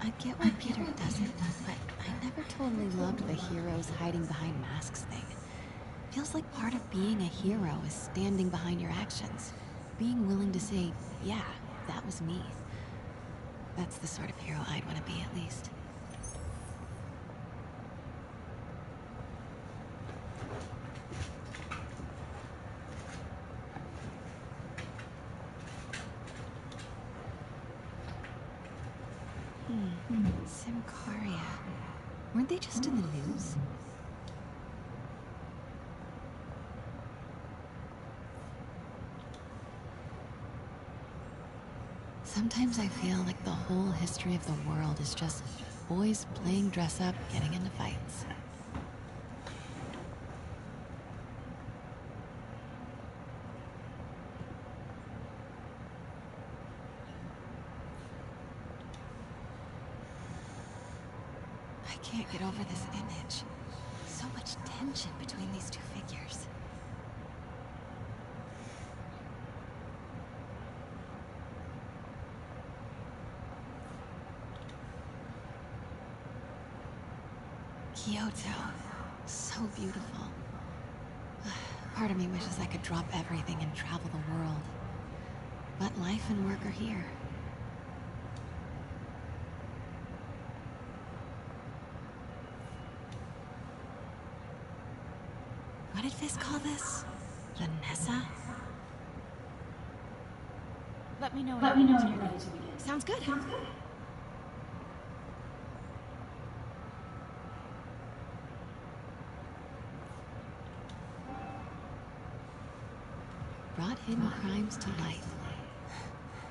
I get why Peter does it, but I never totally loved the heroes hiding behind masks thing. Feels like part of being a hero is standing behind your actions. Being willing to say, yeah, that was me. That's the sort of hero I'd want to be, at least. Symkaria. Weren't they just in the news? Sometimes I feel like the whole history of the world is just boys playing dress up, getting into fights. I can't get over this image. So much tension between these two figures. Kyoto. So beautiful. Part of me wishes I could drop everything and travel the world. But life and work are here. What did Fisk call this? Vanessa? Let me know when you're ready to begin. Sounds good. Brought hidden crimes to light.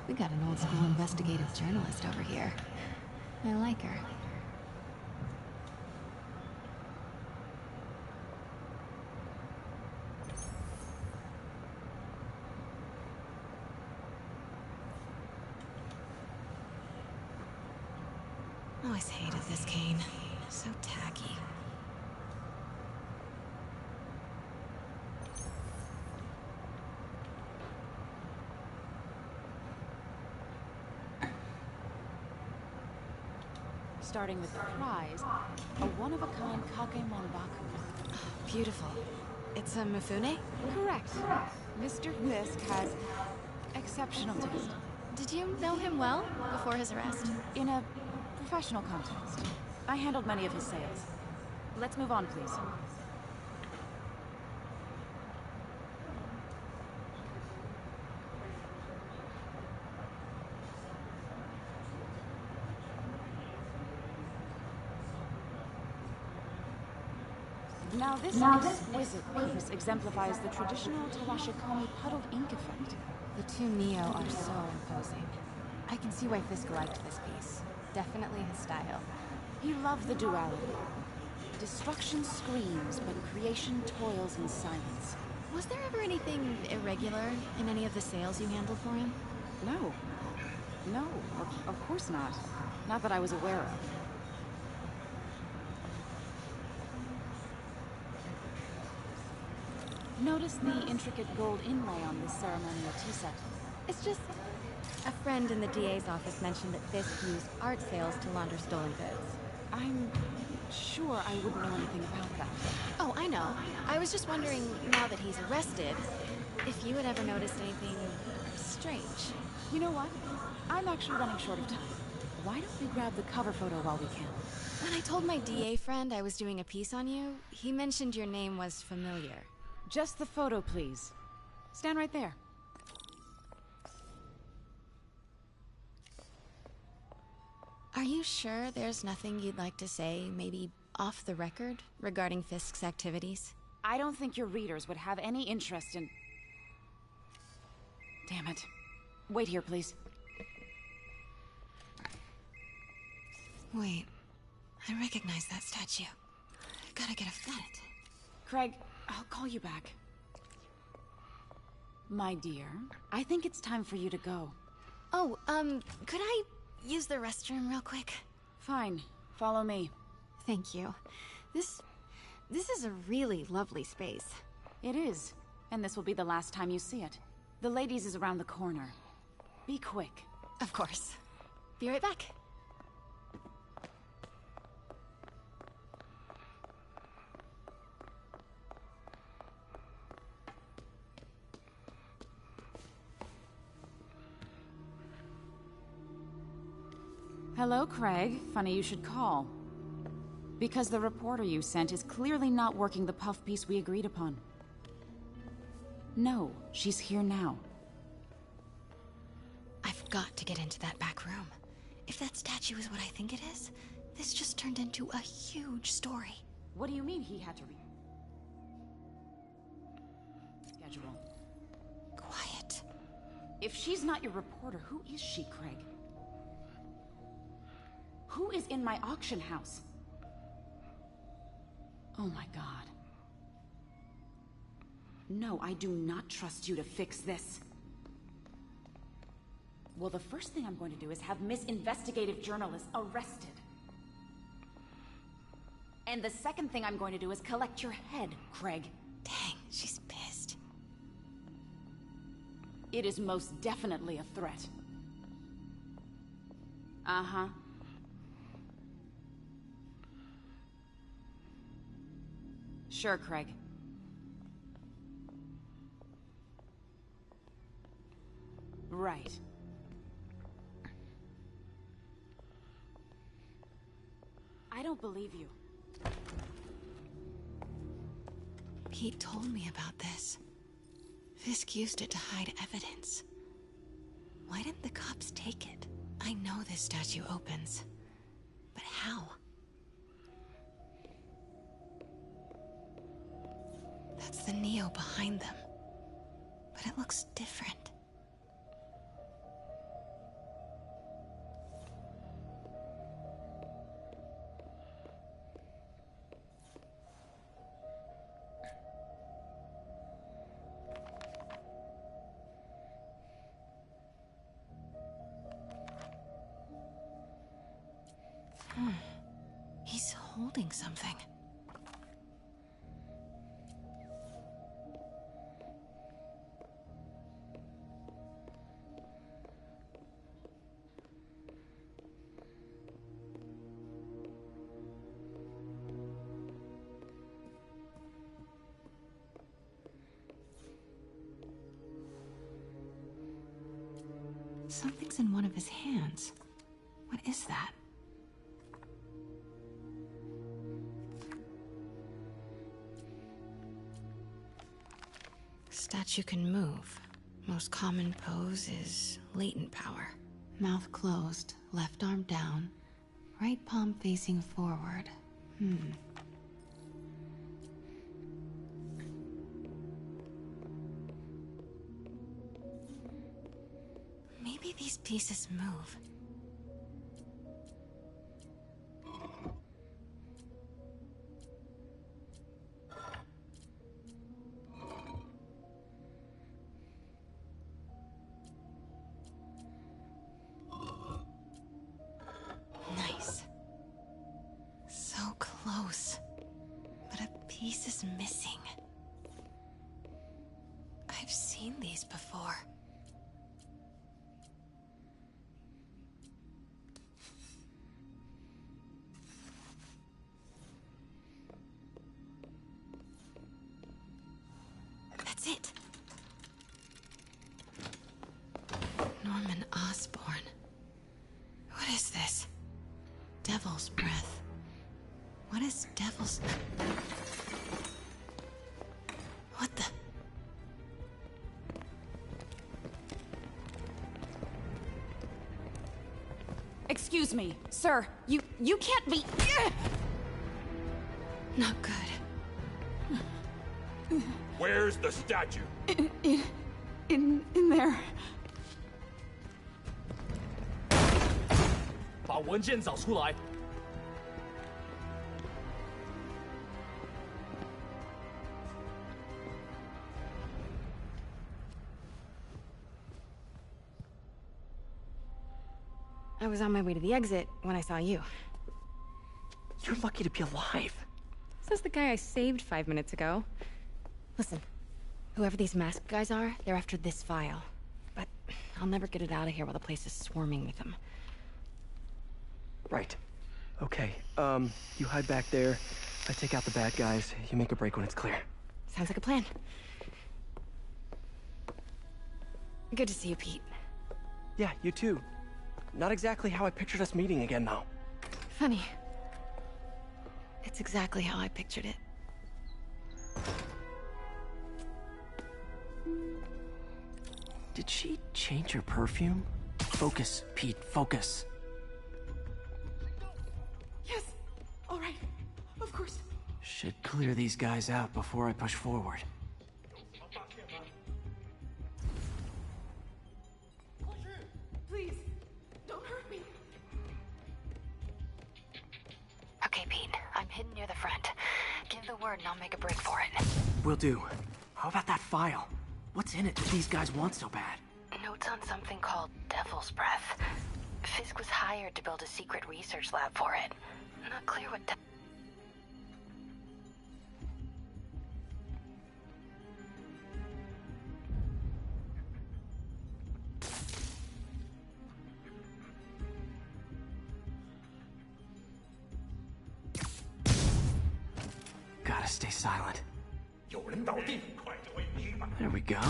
We got an old school investigative journalist over here. I like her. Always hated this cane. So tacky. Starting with the prize, a one-of-a-kind Kakemonbaku. Beautiful. It's a Mifune? Correct. Mr. Fisk has exceptional taste. Did you know him well before his arrest? In a professional context, I handled many of his sales. Let's move on, please. Now this exquisite piece exemplifies the traditional Tawashikomi puddled ink effect. The two Neo are so imposing. I can see why Fisk liked this piece. Definitely his style. He loved the duality. Destruction screams, but creation toils in silence. Was there ever anything irregular in any of the sales you handled for him? No. No, of course not. Not that I was aware of. Notice the intricate gold inlay on this ceremonial tea set. It's just... a friend in the DA's office mentioned that Fisk used art sales to launder stolen goods. I'm sure I wouldn't know anything about that. Oh, I know. I was just wondering, now that he's arrested, if you had ever noticed anything strange. You know what? I'm actually running short of time. Why don't we grab the cover photo while we can? When I told my DA friend I was doing a piece on you, he mentioned your name was familiar. Just the photo, please. Stand right there. Are you sure there's nothing you'd like to say, maybe off the record, regarding Fisk's activities? I don't think your readers would have any interest in... Damn it. Wait here, please. Wait. I recognize that statue. Gotta get a vet. Craig, I'll call you back. My dear, I think it's time for you to go. Oh, could I use the restroom real quick? Fine. Follow me. Thank you. This is a really lovely space. It is. And this will be the last time you see it. The ladies is around the corner. Be quick. Of course. Be right back. Hello, Craig. Funny you should call. Because the reporter you sent is clearly not working the puff piece we agreed upon. No, she's here now. I've got to get into that back room. If that statue is what I think it is, this just turned into a huge story. What do you mean he had to schedule? Quiet. If she's not your reporter, who is she, Craig? Who is in my auction house? Oh my god. No, I do not trust you to fix this. Well, the first thing I'm going to do is have Miss Investigative Journalist arrested. And the second thing I'm going to do is collect your head, Craig. Dang, she's pissed. It is most definitely a threat. Uh-huh. Sure, Craig. Right. I don't believe you. Pete told me about this. Fisk used it to hide evidence. Why didn't the cops take it? I know this statue opens. But how? That's the Neo behind them. But it looks different. He's holding something. Something's in one of his hands. What is that? Statue can move. Most common pose is latent power. Mouth closed, left arm down, right palm facing forward. Maybe these pieces move. Nice. So close. But a piece is missing. I've seen these before. That's it. Norman Osborn. What is this? Devil's breath. What is devil's... What the... Excuse me, sir. You can't be... Not good. Where's the statue? In there. 把文件找出来。I was on my way to the exit when I saw you. You're lucky to be alive. Says the guy I saved 5 minutes ago. Listen, whoever these masked guys are, they're after this file. But I'll never get it out of here while the place is swarming with them. Right. Okay, you hide back there. I take out the bad guys. You make a break when it's clear. Sounds like a plan. Good to see you, Pete. Yeah, you too. Not exactly how I pictured us meeting again, though. Funny. It's exactly how I pictured it. Did she change her perfume? Focus, Pete, focus. Yes. All right. Of course. Should clear these guys out before I push forward. Please, don't hurt me. Okay, Pete. I'm hidden near the front. Give the word and I'll make a break for it. Will do. How about that file? What's in it that these guys want so bad? Notes on something called Devil's Breath. Fisk was hired to build a secret research lab for it. Not clear what Gotta stay silent. 有人倒地，快给我一把！ There we go.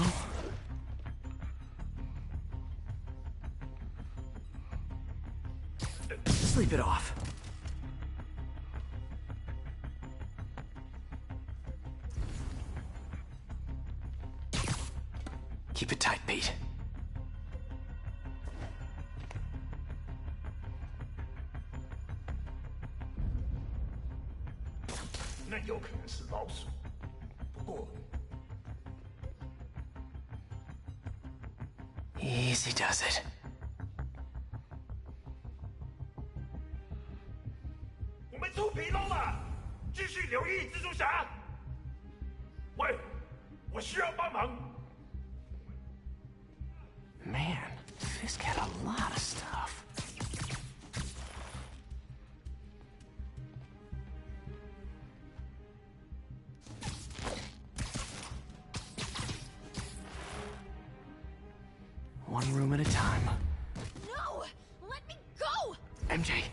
Sleep it off. Keep it tight, Pete. 那有可能是老鼠，不过 Easy does it. 我们出纰漏了，继续留意蜘蛛侠。喂，我需要帮忙。 Man, Fisk had a lot of stuff. One room at a time. No! Let me go! MJ!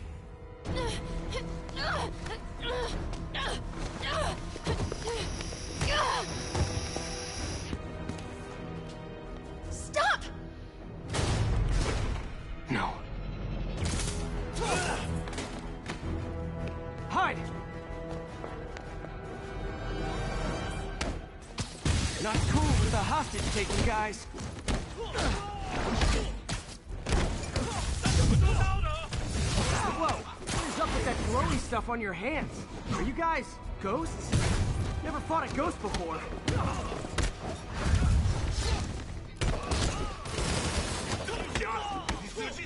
Stop! No. Hide! Not cool with the hostage-taking guys. Whoa! What is up with that glowy stuff on your hands? Are you guys ghosts? Never fought a ghost before.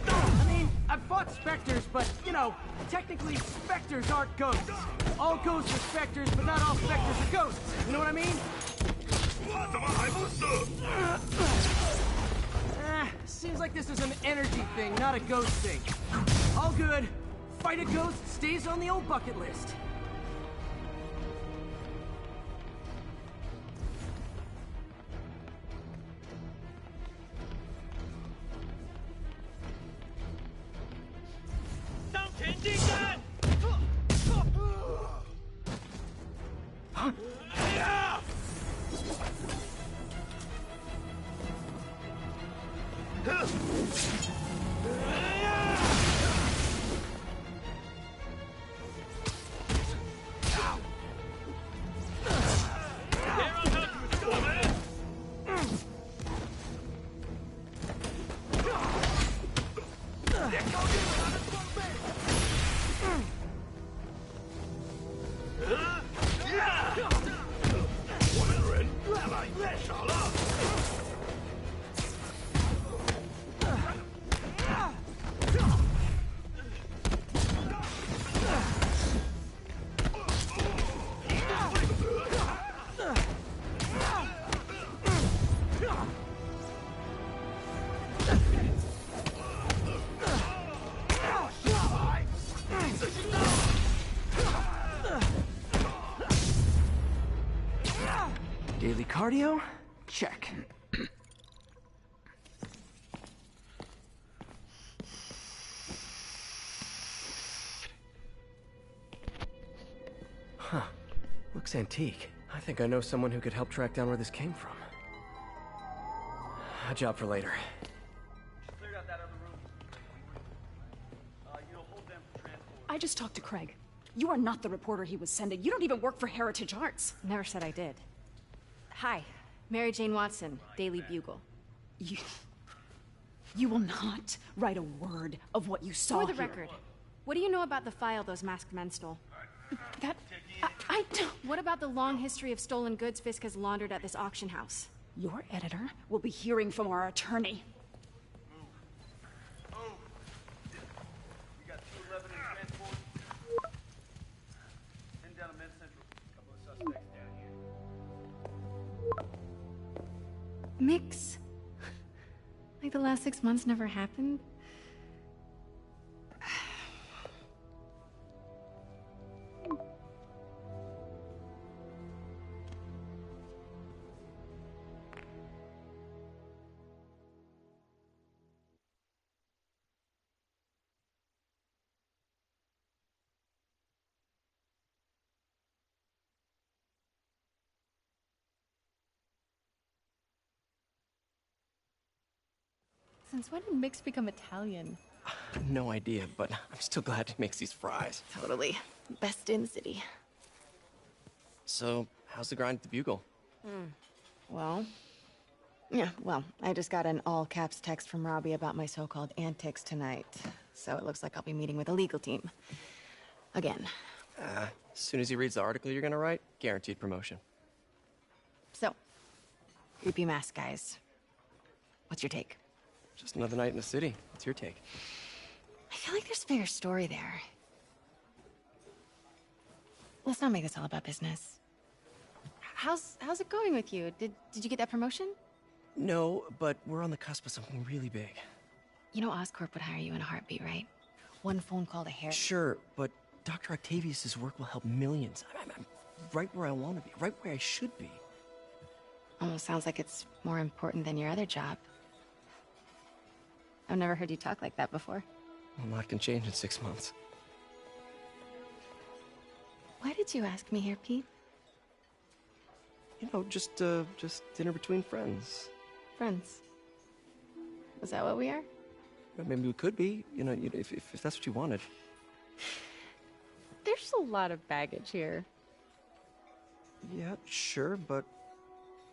I mean, I've fought specters, but, you know, technically specters aren't ghosts. All ghosts are specters, but not all specters are ghosts. You know what I mean? 我怎么还不死？ Seems like this is an energy thing, not a ghost thing. All good. Fight a ghost stays on the old bucket list. Daily cardio? Check. Huh. Looks antique. I think I know someone who could help track down where this came from. A job for later. Cleared out that other room. I just talked to Craig. You are not the reporter he was sending. You don't even work for Heritage Arts. Never said I did. Hi, Mary Jane Watson, Daily Bugle. You will not write a word of what you saw For the here. record, what do you know about the file those masked men stole? That... I don't... What about the long history of stolen goods Fisk has laundered at this auction house? Your editor will be hearing from our attorney. We got 211 in transport. Heading down to Men's Central. A couple of suspects down here. Mix. Like the last 6 months never happened? Since when did Mix become Italian? No idea, but I'm still glad he makes these fries. Totally. Best in the city. So, how's the grind at the Bugle? Well, I just got an all-caps text from Robbie about my so-called antics tonight. So it looks like I'll be meeting with a legal team. Again. As soon as he reads the article you're gonna write, guaranteed promotion. So, creepy mask guys. What's your take? Just another night in the city. What's your take? I feel like there's a bigger story there. Let's not make this all about business. How's it going with you? Did you get that promotion? No, but we're on the cusp of something really big. You know Oscorp would hire you in a heartbeat, right? One phone call to Harry. Sure, but Dr. Octavius's work will help millions. I'm right where I want to be, right where I should be. Almost sounds like it's more important than your other job. I've never heard you talk like that before. A lot can change in 6 months. Why did you ask me here, Pete? You know, just dinner between friends. Friends. Was that what we are? Maybe we could be, if that's what you wanted. There's a lot of baggage here. Yeah, sure, but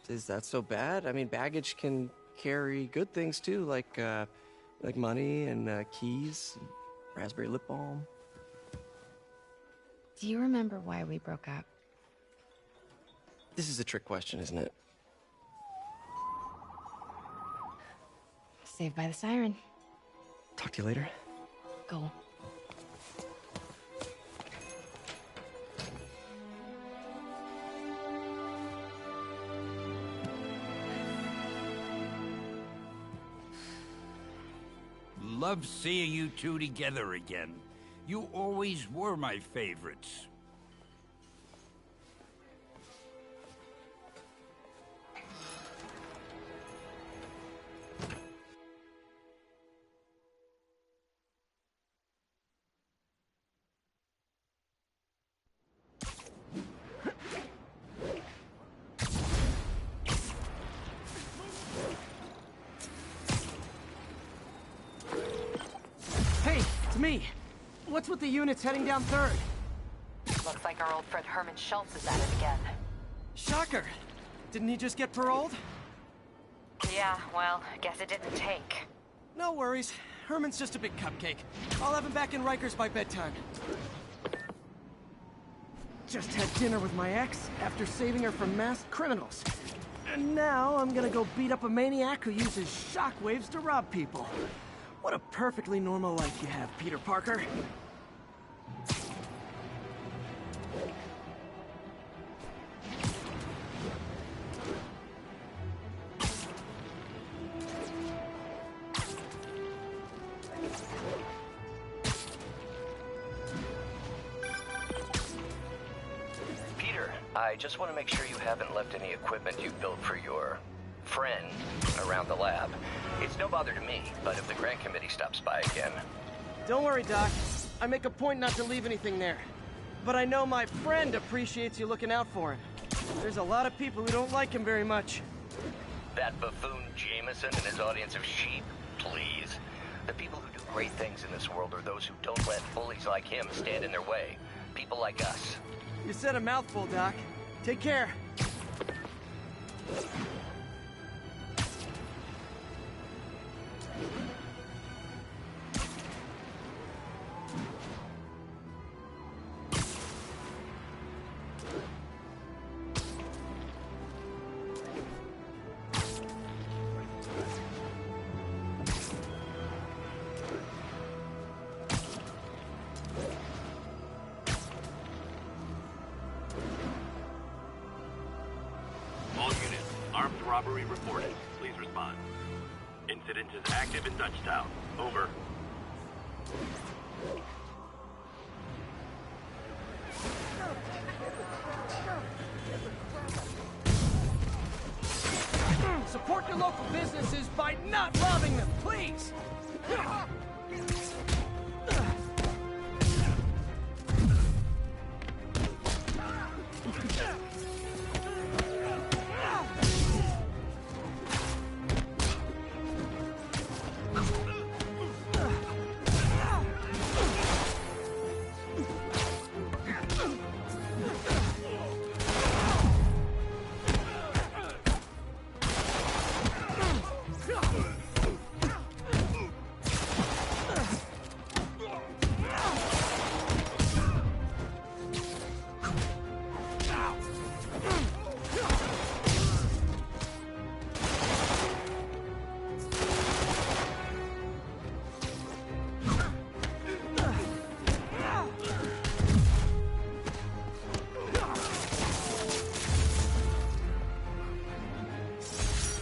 is that so bad? I mean, baggage can carry good things too, like money and keys, and raspberry lip balm. Do you remember why we broke up? This is a trick question, isn't it? Saved by the siren. Talk to you later. Go. Love seeing you two together again. You always were my favorites. Hey, it's me. What's with the units heading down 3rd? Looks like our old friend Herman Schultz is at it again. Shocker. Didn't he just get paroled? Yeah, well, guess it didn't take. No worries. Herman's just a big cupcake. I'll have him back in Rikers by bedtime. Just had dinner with my ex after saving her from masked criminals. And now I'm gonna go beat up a maniac who uses shockwaves to rob people. What a perfectly normal life you have, Peter Parker. Peter, I just want to make sure you haven't left any equipment you built for your friend around the lab. It's no bother to me, but if the grant committee stops by again... Don't worry, Doc. I make a point not to leave anything there. But I know my friend appreciates you looking out for him. There's a lot of people who don't like him very much. That buffoon Jameson and his audience of sheep? Please. The people who do great things in this world are those who don't let bullies like him stand in their way. People like us. You said a mouthful, Doc. Take care. All units, armed robbery reported. Please respond. Incident is active in Dutchtown. Over. Support your local businesses by not robbing them, please!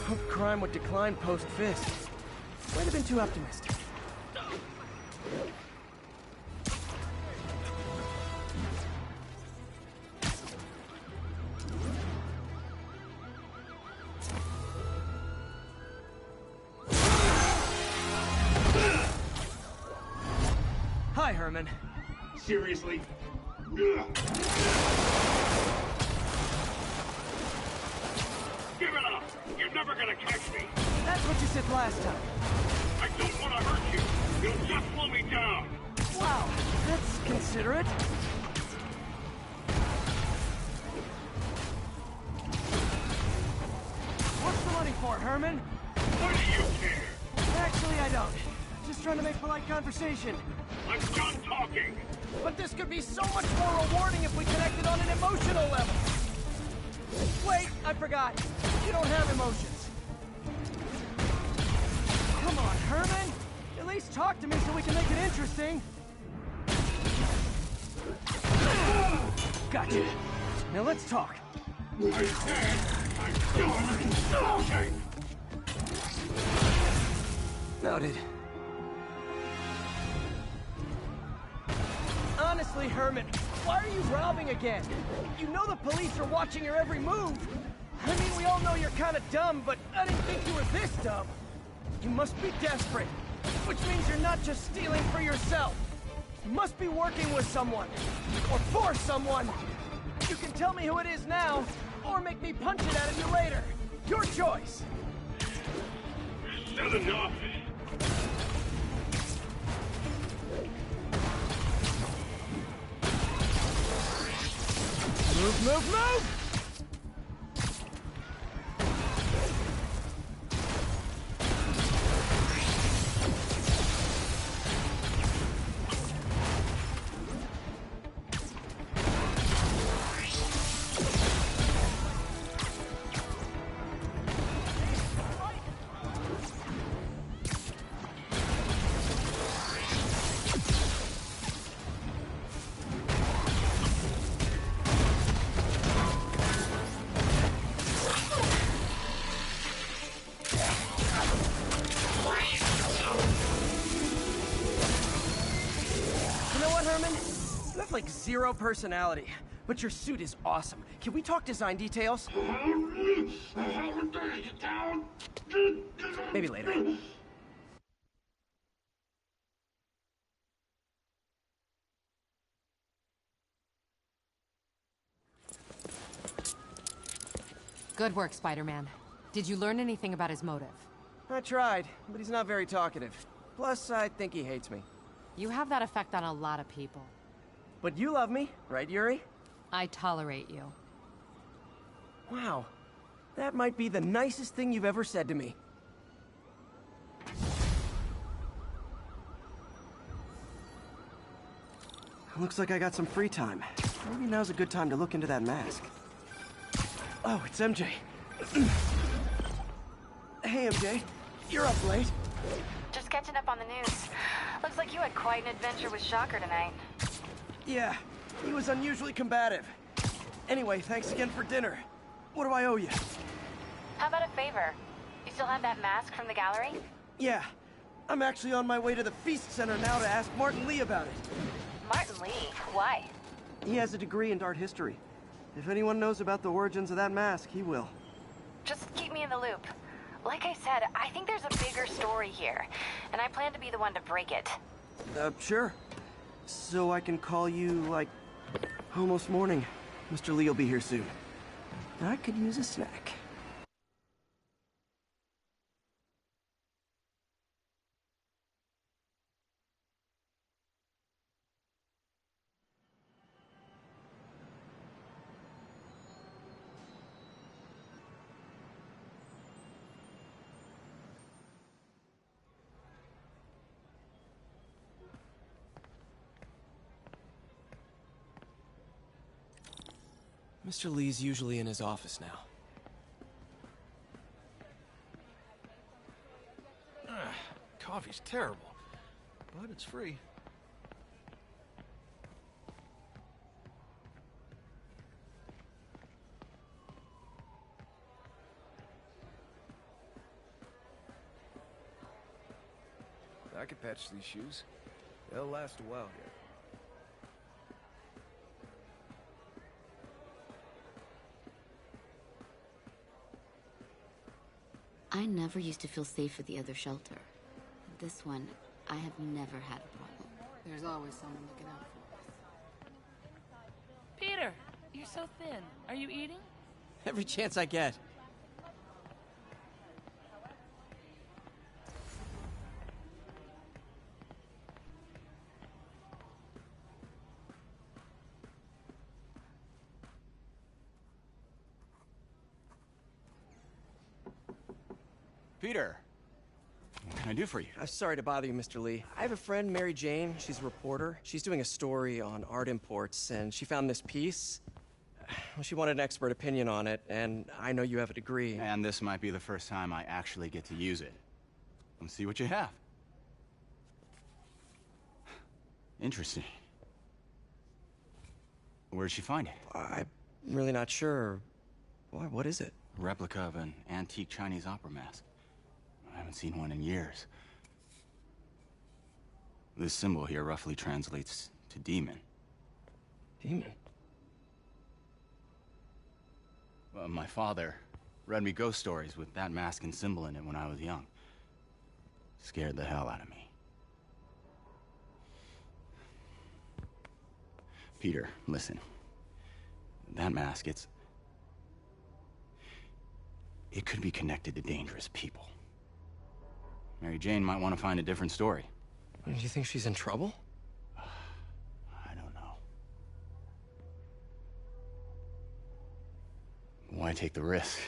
Hope crime would decline post-Fist. Might have been too optimistic. Hi, Herman. Seriously? Give it up! You're never gonna catch me! That's what you said last time. I don't want to hurt you! You'll just slow me down! Wow, that's considerate. What's the money for, Herman? What do you care? Actually, I don't. Just trying to make polite conversation. I'm done talking! But this could be so much more rewarding if we connected on an emotional level. Wait, I forgot. You don't have emotions. Come on, Herman. At least talk to me so we can make it interesting. Gotcha. Now let's talk. I said I'm done talking! Noted. Honestly, Herman, why are you robbing again? You know the police are watching your every move. I mean, we all know you're kind of dumb, but I didn't think you were this dumb. You must be desperate, which means you're not just stealing for yourself. You must be working with someone, or for someone. You can tell me who it is now, or make me punch it out of you later. Your choice. Said enough! Move, move, move! You have like zero personality, but your suit is awesome. Can we talk design details? Maybe later. Good work, Spider-Man. Did you learn anything about his motive? I tried, but he's not very talkative. Plus, I think he hates me. You have that effect on a lot of people. But you love me, right, Yuri? I tolerate you. Wow. That might be the nicest thing you've ever said to me. Looks like I got some free time. Maybe now's a good time to look into that mask. Oh, it's MJ. Hey, MJ. You're up late. Just catching up on the news. Looks like you had quite an adventure with Shocker tonight. Yeah, he was unusually combative. Anyway, thanks again for dinner. What do I owe you? How about a favor? You still have that mask from the gallery? Yeah, I'm actually on my way to the Feast Center now to ask Martin Lee about it. Martin Lee? Why? He has a degree in art history. If anyone knows about the origins of that mask, he will. Just keep me in the loop. Like I said, I think there's a bigger story here, and I plan to be the one to break it. Sure. So I can call you, like, almost morning. Mr. Lee will be here soon. I could use a snack. Mr. Lee's usually in his office now. Coffee's terrible, but it's free. I could patch these shoes. They'll last a while yet. I never used to feel safe at the other shelter. This one, I have never had a problem. There's always someone looking out for us. Peter, you're so thin. Are you eating? Every chance I get. Peter, what can I do for you? Sorry to bother you, Mr. Lee. I have a friend, Mary Jane. She's a reporter. She's doing a story on art imports, and she found this piece. Well, she wanted an expert opinion on it, and I know you have a degree. And this might be the first time I actually get to use it. Let's see what you have. Interesting. Where'd she find it? I'm really not sure. Why, what is it? A replica of an antique Chinese opera mask. I haven't seen one in years. This symbol here roughly translates to demon. Demon? My father read me ghost stories with that mask and symbol in it when I was young. Scared the hell out of me. Peter, listen. That mask, it could be connected to dangerous people. Mary Jane might want to find a different story. Do you think she's in trouble? I don't know. Why take the risk?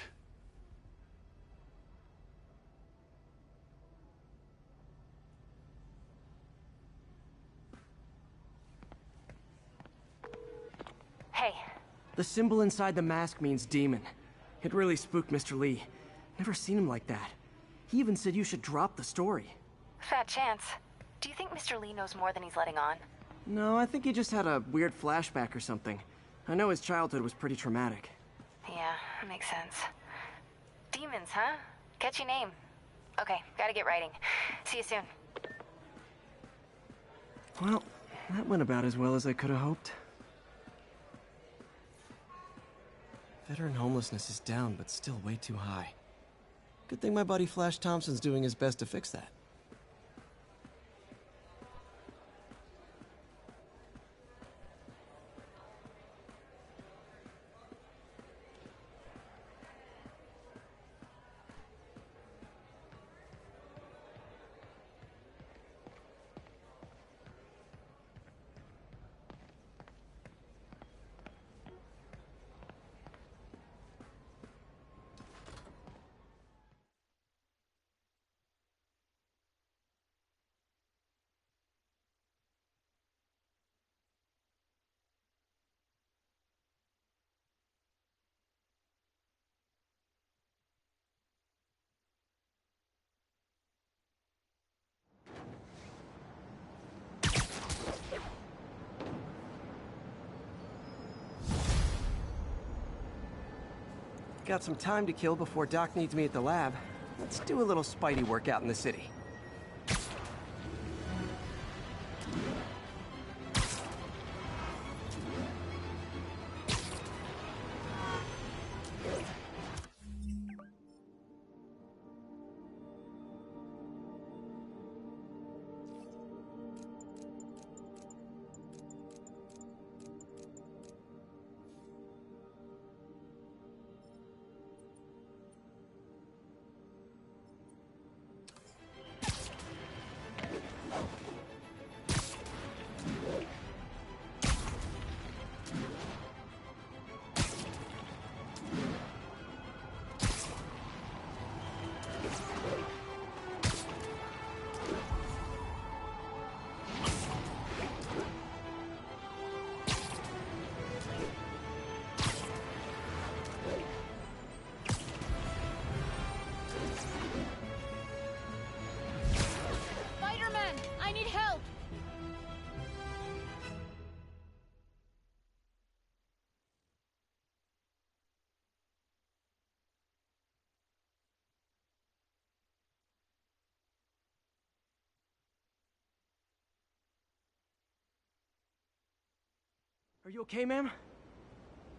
Hey. The symbol inside the mask means demon. It really spooked Mr. Lee. Never seen him like that. He even said you should drop the story. Fat chance. Do you think Mr. Lee knows more than he's letting on? No, I think he just had a weird flashback or something. I know his childhood was pretty traumatic. Yeah, that makes sense. Demons, huh? Catchy name. Okay, gotta get writing. See you soon. Well, that went about as well as I could have hoped. Veteran homelessness is down, but still way too high. Good thing my buddy Flash Thompson's doing his best to fix that. Got some time to kill before Doc needs me at the lab. Let's do a little Spidey workout in the city. Are you okay, ma'am?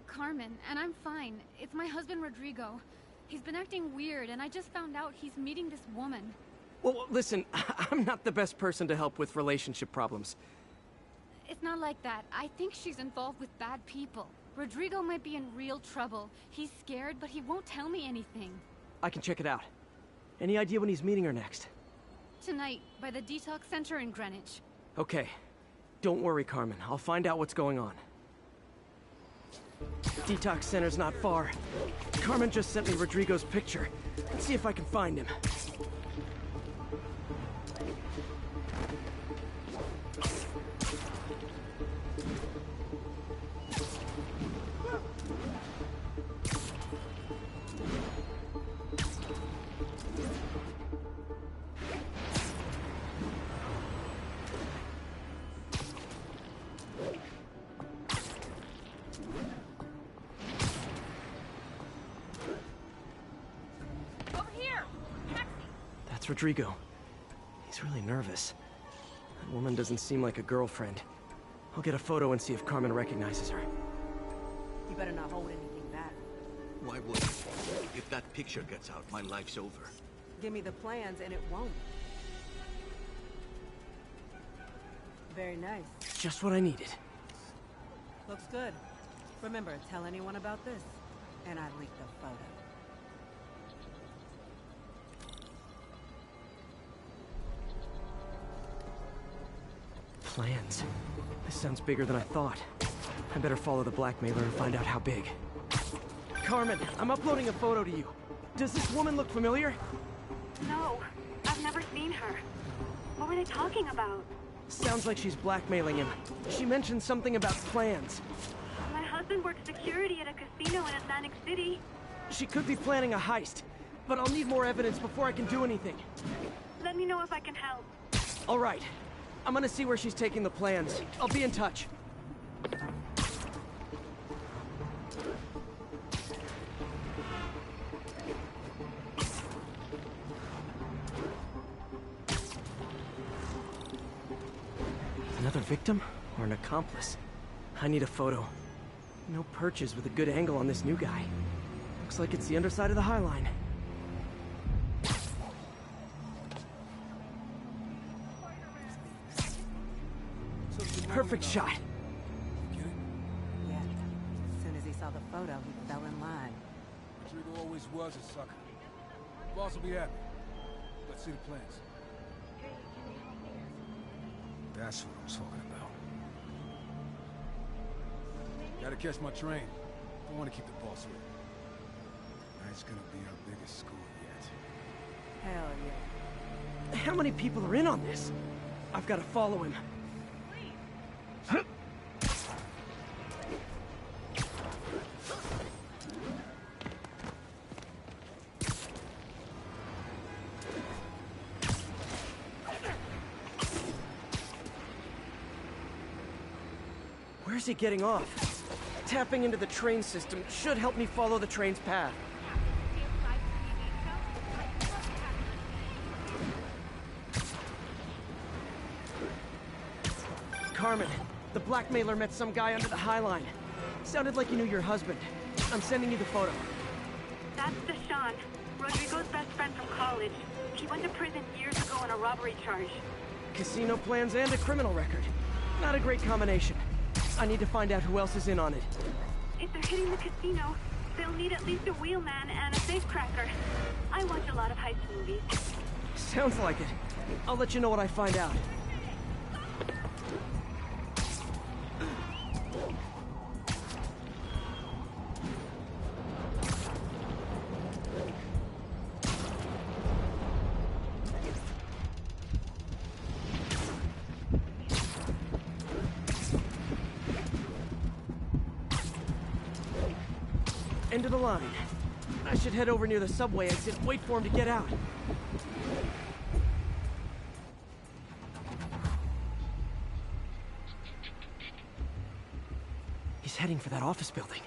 Carmen, and I'm fine. It's my husband, Rodrigo. He's been acting weird, and I just found out he's meeting this woman. Well, listen, I'm not the best person to help with relationship problems. It's not like that. I think she's involved with bad people. Rodrigo might be in real trouble. He's scared, but he won't tell me anything. I can check it out. Any idea when he's meeting her next? Tonight, by the detox center in Greenwich. Okay. Don't worry, Carmen. I'll find out what's going on. Detox center's not far. Carmen just sent me Rodrigo's picture. Let's see if I can find him. Rodrigo. He's really nervous. That woman doesn't seem like a girlfriend. I'll get a photo and see if Carmen recognizes her. You better not hold anything back. Why would I? If that picture gets out, my life's over. Give me the plans and it won't. Very nice. Just what I needed. Looks good. Remember, tell anyone about this, and I leak the photo. Plans. This sounds bigger than I thought. I better follow the blackmailer and find out how big. Carmen, I'm uploading a photo to you. Does this woman look familiar? No, I've never seen her. What were they talking about? Sounds like she's blackmailing him. She mentioned something about plans. My husband works security at a casino in Atlantic City. She could be planning a heist, but I'll need more evidence before I can do anything. Let me know if I can help. All right. I'm gonna see where she's taking the plans. I'll be in touch. Another victim or an accomplice? I need a photo. No perches with a good angle on this new guy. Looks like it's the underside of the High Line. Perfect shot. Yeah. As soon as he saw the photo, he fell in line. Rodrigo always was a sucker. Boss will be happy. Let's see the plans. That's what I'm talking about. Gotta catch my train. Don't want to keep the boss waiting. Tonight's gonna be our biggest score yet. Hell yeah. How many people are in on this? I've got to follow him. Where's he getting off? Tapping into the train system should help me follow the train's path. Carmen. The blackmailer met some guy under the High Line. Sounded like he knew your husband. I'm sending you the photo. That's Deshaun, Rodrigo's best friend from college. He went to prison years ago on a robbery charge. Casino plans and a criminal record. Not a great combination. I need to find out who else is in on it. If they're hitting the casino, they'll need at least a wheelman and a safecracker. I watch a lot of heist movies. Sounds like it. I'll let you know what I find out. End of the line. I should head over near the subway exit and wait for him to get out. He's heading for that office building.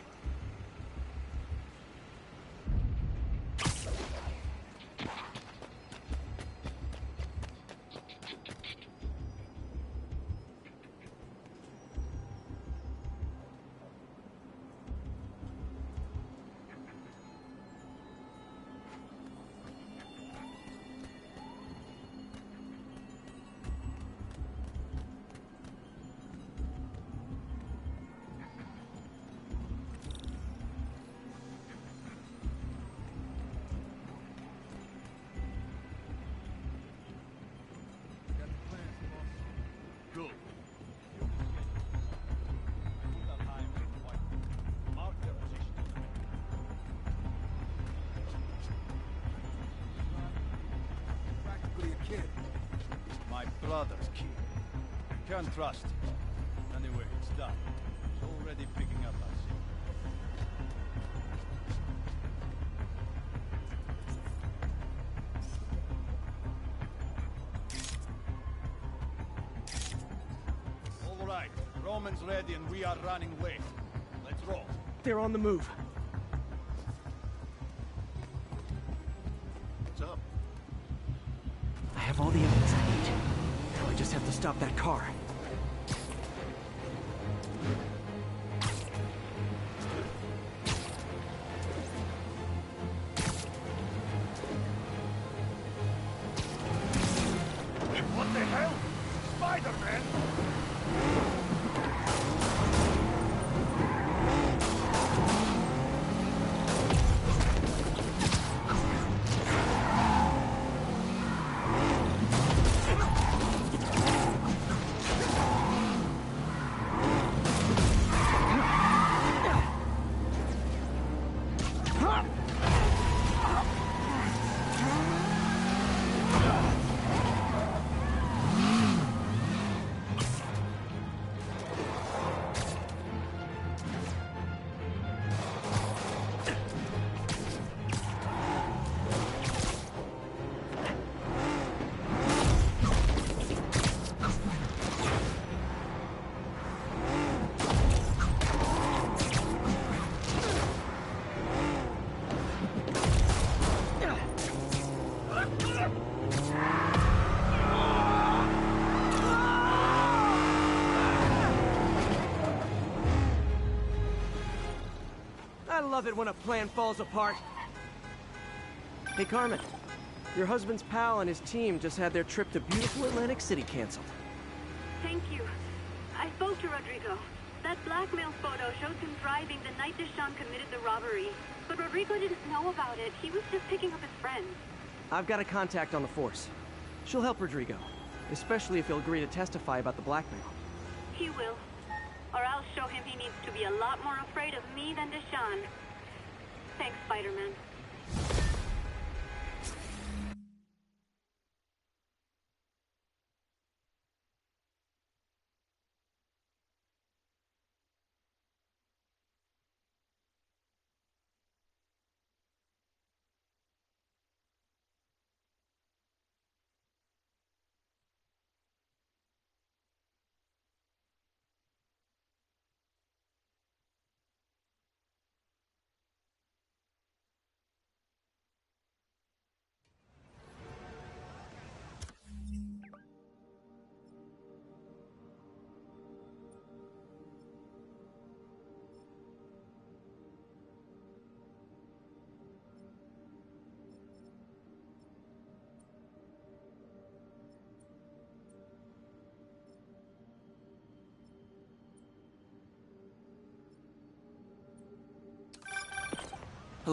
Brother's kid. Can't trust him. Anyway, it's done. He's already picking up, I see. All right, Roman's ready and we are running late. Let's roll. They're on the move. What's up? I have all the evidence I need. Now I just have to stop that car. What the hell? Spider-Man? I love it when a plan falls apart. Hey, Carmen. Your husband's pal and his team just had their trip to beautiful Atlantic City canceled. Thank you. I spoke to Rodrigo. That blackmail photo shows him driving the night Deshaun committed the robbery. But Rodrigo didn't know about it. He was just picking up his friends. I've got a contact on the force. She'll help Rodrigo, especially if he'll agree to testify about the blackmail. He will. Or I'll show him he needs to be a lot more afraid of me than Deshaun. Thanks, Spider-Man.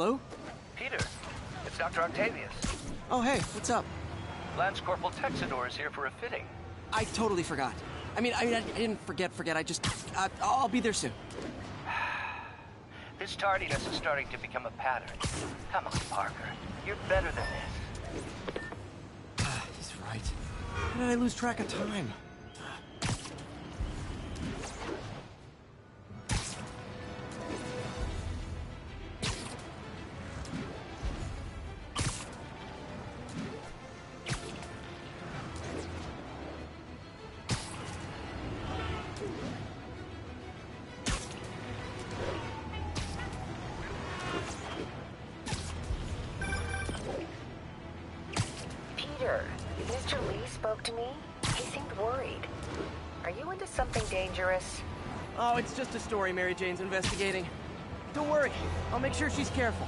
Hello? Peter, it's Dr. Octavius. Oh, hey, what's up? Lance Corporal Texador is here for a fitting. I totally forgot. I didn't forget. I just... I'll be there soon. This tardiness is starting to become a pattern. Come on, Parker. You're better than this. He's right. How did I lose track of time? Mr. Lee spoke to me. He seemed worried. Are you into something dangerous? Oh, it's just a story Mary Jane's investigating. Don't worry, I'll make sure she's careful.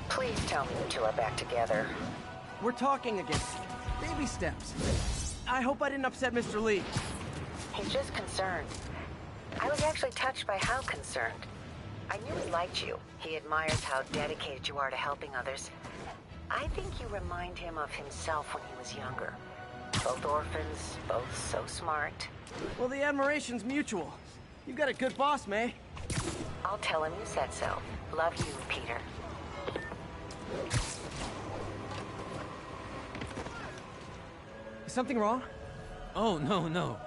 Please tell me you two are back together. We're talking again. Baby steps. I hope I didn't upset Mr. Lee. He's just concerned. I was actually touched by how concerned. I knew he liked you. He admires how dedicated you are to helping others. I think you remind him of himself when he was younger. Both orphans, both so smart. Well, the admiration's mutual. You've got a good boss, May. I'll tell him you said so. Love you, Peter. Is something wrong? Oh, no.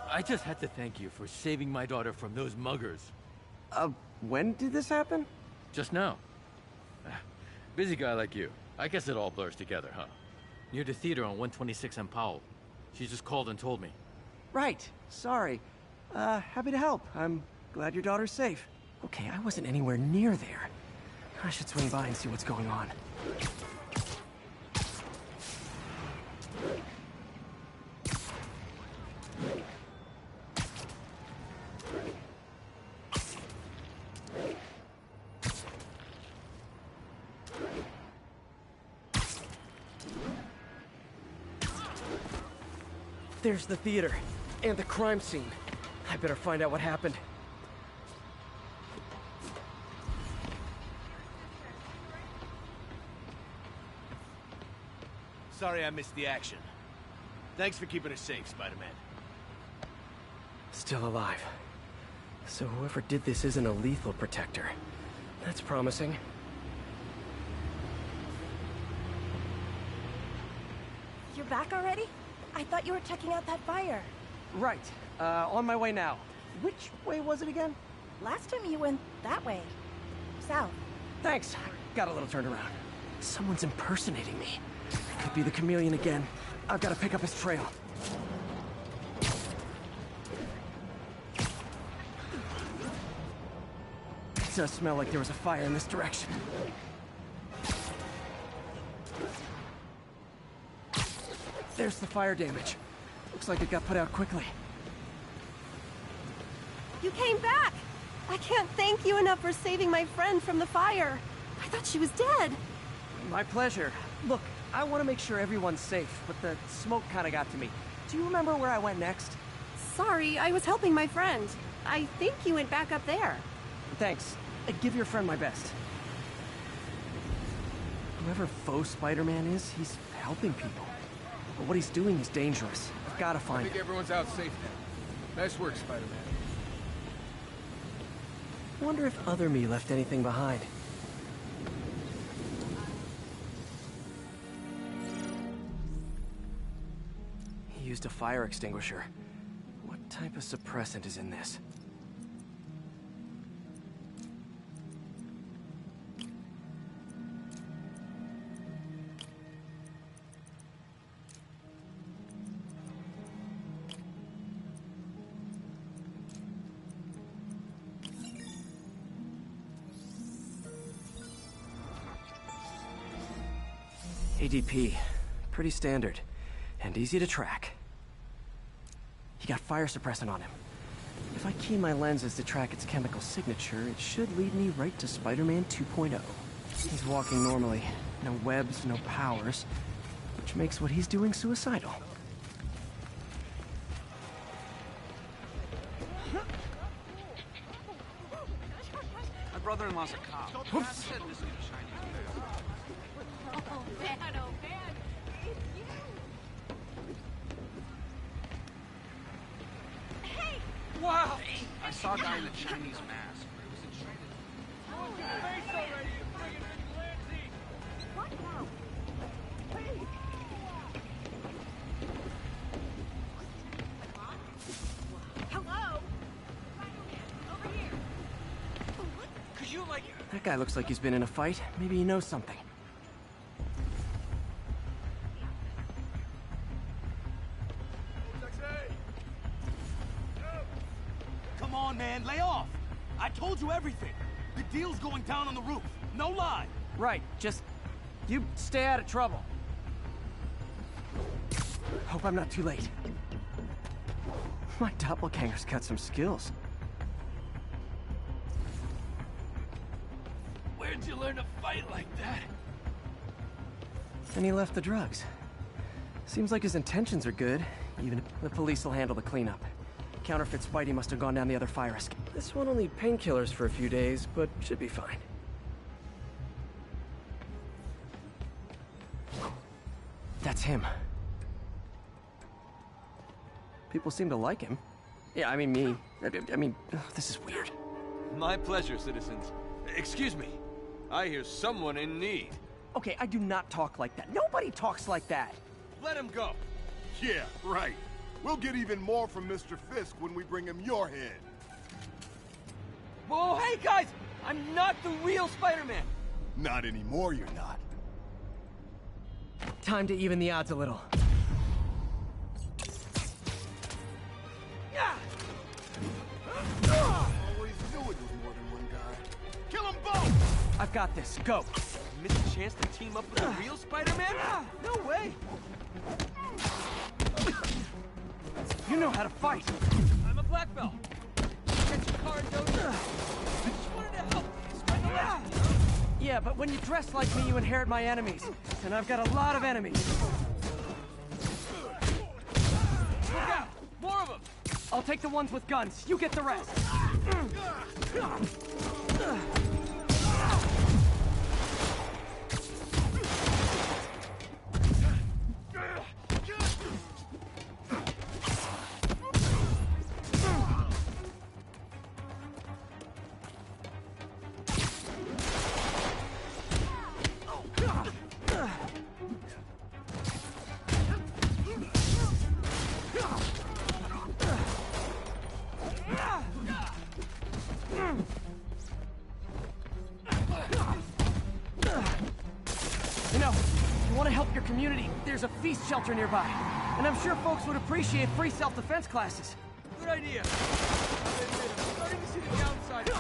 I just had to thank you for saving my daughter from those muggers. When did this happen? Just now. Busy guy like you. I guess it all blurs together, huh? Near the theater on 126 and Powell. She just called and told me. Right. Sorry. Happy to help. I'm glad your daughter's safe. Okay, I wasn't anywhere near there. I should swing by and see what's going on. There's the theater, and the crime scene. I better find out what happened. Sorry I missed the action. Thanks for keeping us safe, Spider-Man. Still alive. So whoever did this isn't a lethal protector. That's promising. You're back already? I thought you were checking out that fire. Right. On my way now. Which way was it again? Last time you went that way. South. Thanks. Got a little turned around. Someone's impersonating me. It could be the chameleon again. I've got to pick up his trail. It does smell like there was a fire in this direction. There's the fire damage. Looks like it got put out quickly. You came back! I can't thank you enough for saving my friend from the fire. I thought she was dead. My pleasure. Look, I want to make sure everyone's safe, but the smoke kind of got to me. Do you remember where I went next? Sorry, I was helping my friend. I think you went back up there. Thanks. Give your friend my best. Whoever faux Spider-Man is, he's helping people. But what he's doing is dangerous. I've got to find him. I think everyone's out safe now. Nice work, Spider-Man. Wonder if other me left anything behind. He used a fire extinguisher. What type of suppressant is in this? ADP. Pretty standard. And easy to track. He got fire suppressant on him. If I key my lenses to track its chemical signature, it should lead me right to Spider-Man 2.0. He's walking normally. No webs, no powers. Which makes what he's doing suicidal. brother-in-law's a cop. Oops. Said this is a Chinese man. Oh man, it's you! Hey! Wow! I saw a guy in a Chinese mask. It was in China. Face already, you friggin' vigilante! What now? Hey! Hello? Over here. Could you, like... That guy looks like he's been in a fight. Maybe he knows something. Come on, man, lay off! I told you everything. The deal's going down on the roof. No lie. Right, just... you stay out of trouble. Hope I'm not too late. My doppelganger's got some skills. Where'd you learn to fight like that? And he left the drugs. Seems like his intentions are good. Even if the police will handle the cleanup. Counterfeit Spidey must have gone down the other fire escape. This one will need painkillers for a few days, but should be fine. That's him. People seem to like him. Yeah, I mean me. I mean, this is weird. My pleasure, citizens. Excuse me. I hear someone in need. Okay, I do not talk like that. Nobody talks like that. Let him go. Yeah, right. We'll get even more from Mr. Fisk when we bring him your head. Whoa, hey guys! I'm not the real Spider-Man! Not anymore, you're not. Time to even the odds a little. Always knew it was more than one guy. Kill them both! I've got this. Go. Missed a chance to team up with the real Spider-Man? No way! You know how to fight. I'm a black belt. Get your car and go there. I just wanted to help. Spread the word. Yeah, but when you dress like me, you inherit my enemies. And I've got a lot of enemies. Look out! More of them! I'll take the ones with guns. You get the rest. You know, if you want to help your community, there's a feast shelter nearby. And I'm sure folks would appreciate free self-defense classes. Good idea. I'm starting to see the downside.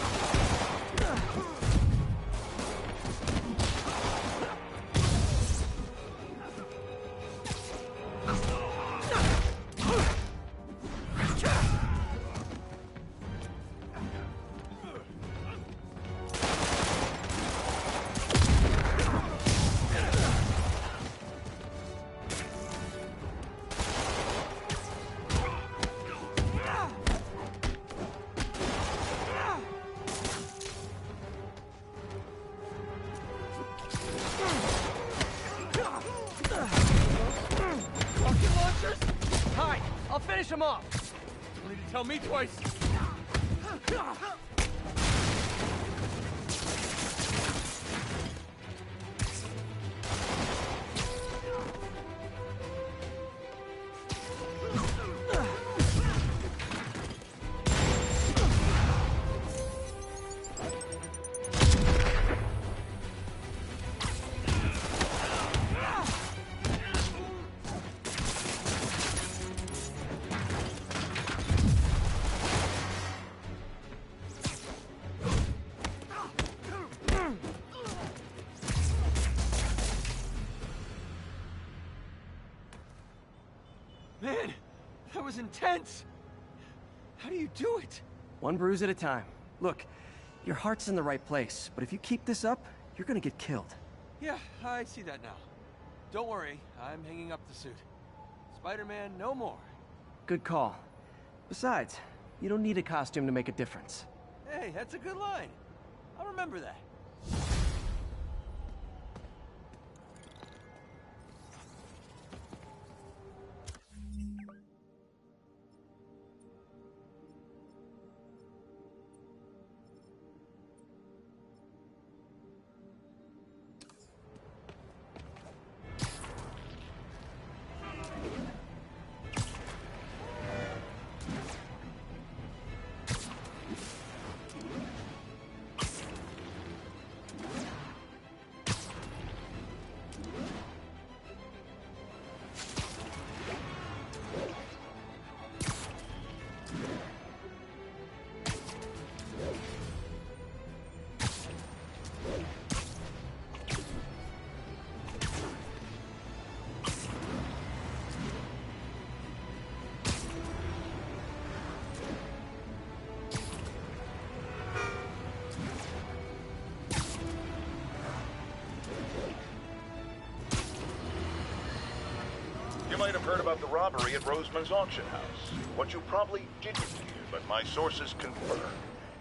Hi, I'll finish him off. You need to tell me twice. Man, that was intense. How do you do it? One bruise at a time. Look, your heart's in the right place, but if you keep this up, you're gonna get killed. Yeah, I see that now. Don't worry, I'm hanging up the suit. Spider-Man, no more. Good call. Besides, you don't need a costume to make a difference. Hey, that's a good line. I'll remember that. You might have heard about the robbery at Roseman's auction house. What you probably didn't hear, but my sources confirm,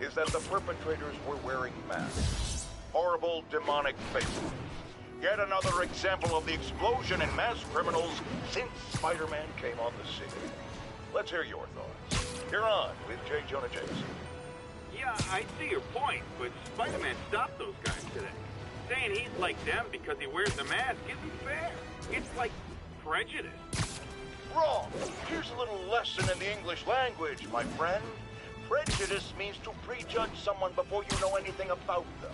is that the perpetrators were wearing masks. Horrible, demonic faces. Yet another example of the explosion in mass criminals since Spider-Man came on the scene. Let's hear your thoughts. You're on with J. Jonah Jameson. Yeah, I see your point, but Spider-Man stopped those guys today. Saying he's like them because he wears the mask isn't fair. It's like prejudice. Wrong. Here's a little lesson in the English language, my friend. Prejudice means to prejudge someone before you know anything about them.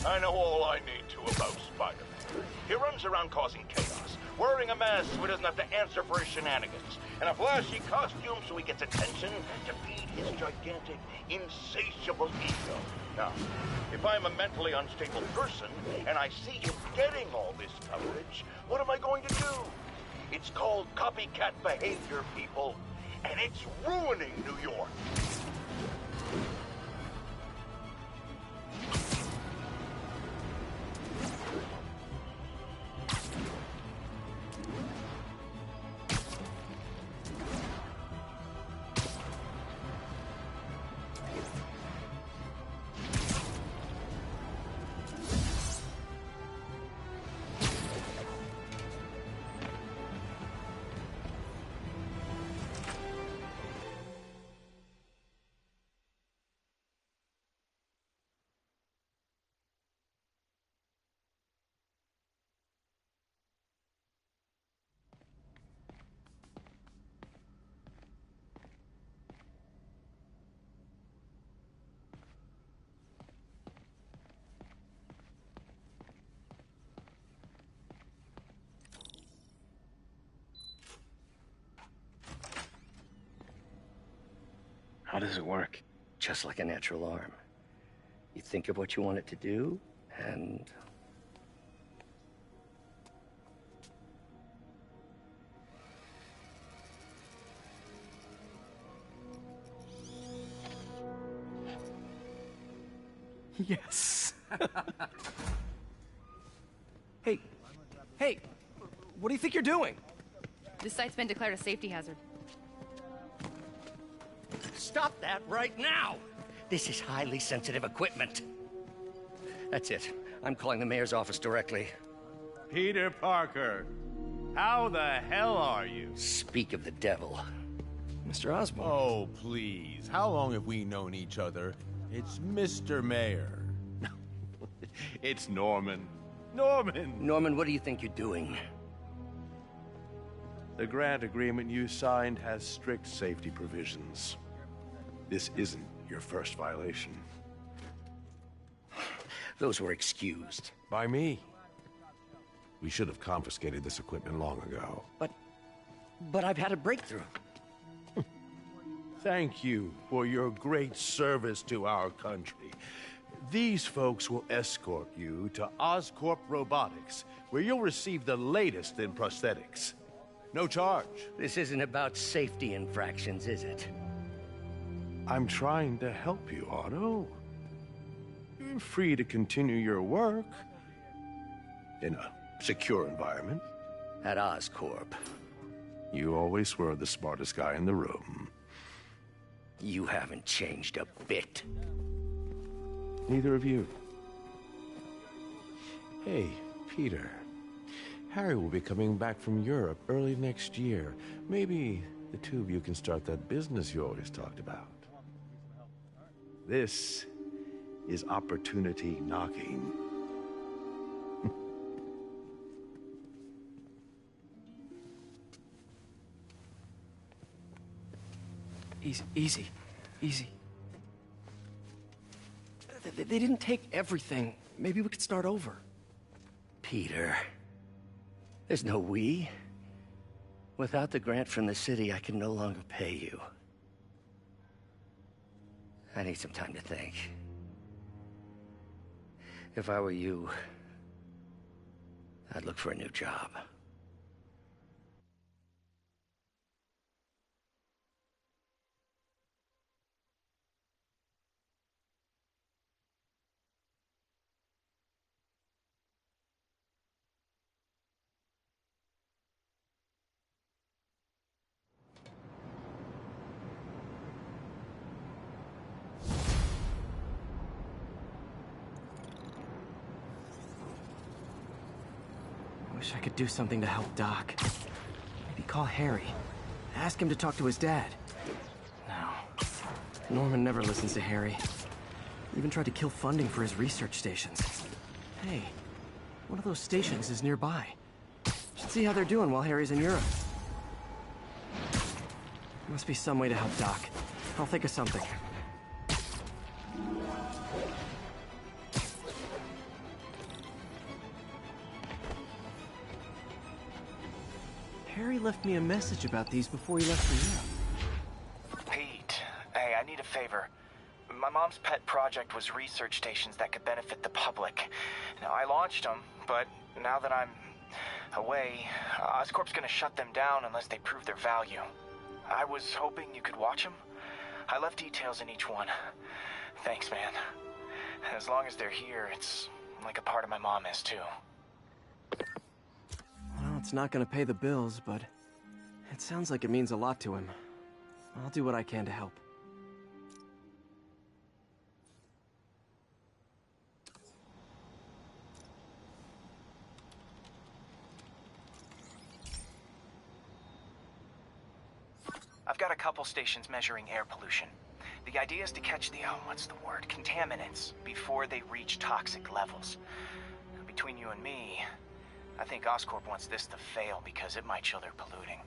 I know all I need to about Spider-Man. He runs around causing chaos, wearing a mask so he doesn't have to answer for his shenanigans, and a flashy costume so he gets attention to feed his gigantic, insatiable ego. Now, if I'm a mentally unstable person and I see him getting all this coverage, what am I going to do? It's called copycat behavior, people, and it's ruining New York. How does it work? Just like a natural arm. You think of what you want it to do, and... Yes. Hey, what do you think you're doing? This site's been declared a safety hazard. Stop that right now! This is highly sensitive equipment. That's it. I'm calling the mayor's office directly. Peter Parker, how the hell are you? Speak of the devil. Mr. Osborn. Oh, please. How long have we known each other? It's Mr. Mayor. It's Norman. Norman, what do you think you're doing? The grant agreement you signed has strict safety provisions. This isn't your first violation. Those were excused. By me. We should have confiscated this equipment long ago. But I've had a breakthrough. Thank you for your great service to our country. These folks will escort you to Oscorp Robotics, where you'll receive the latest in prosthetics. No charge. This isn't about safety infractions, is it? I'm trying to help you, Otto. You're free to continue your work in a secure environment. At Oscorp. You always were the smartest guy in the room. You haven't changed a bit. Neither of you. Hey, Peter. Harry will be coming back from Europe early next year. Maybe the two of you can start that business you always talked about. This is opportunity knocking. Easy. They didn't take everything. Maybe we could start over. Peter, there's no we. Without the grant from the city, I can no longer pay you. I need some time to think. If I were you, I'd look for a new job. Wish I could do something to help Doc. Maybe call Harry. Ask him to talk to his dad. No. Norman never listens to Harry. Even tried to kill funding for his research stations. Hey, one of those stations is nearby. Should see how they're doing while Harry's in Europe. Must be some way to help Doc. I'll think of something. Harry left me a message about these before he left for Europe. Pete, hey, I need a favor. My mom's pet project was research stations that could benefit the public. Now, I launched them, but now that I'm away, Oscorp's gonna shut them down unless they prove their value. I was hoping you could watch them. I left details in each one. Thanks, man. As long as they're here, it's like a part of my mom is, too. Well, it's not gonna pay the bills, but it sounds like it means a lot to him. I'll do what I can to help. I've got a couple stations measuring air pollution. The idea is to catch the, contaminants before they reach toxic levels. Between you and me, I think Oscorp wants this to fail because it might show they're polluting.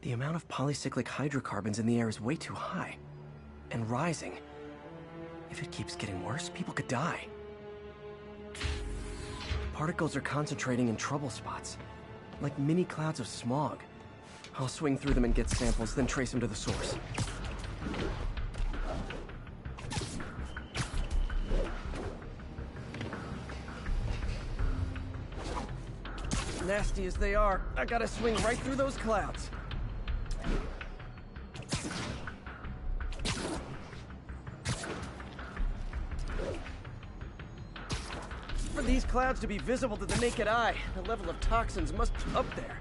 The amount of polycyclic hydrocarbons in the air is way too high. And rising. If it keeps getting worse, people could die. Particles are concentrating in trouble spots. Like mini clouds of smog. I'll swing through them and get samples, then trace them to the source. Nasty as they are, I gotta swing right through those clouds. For these clouds to be visible to the naked eye, the level of toxins must be up there.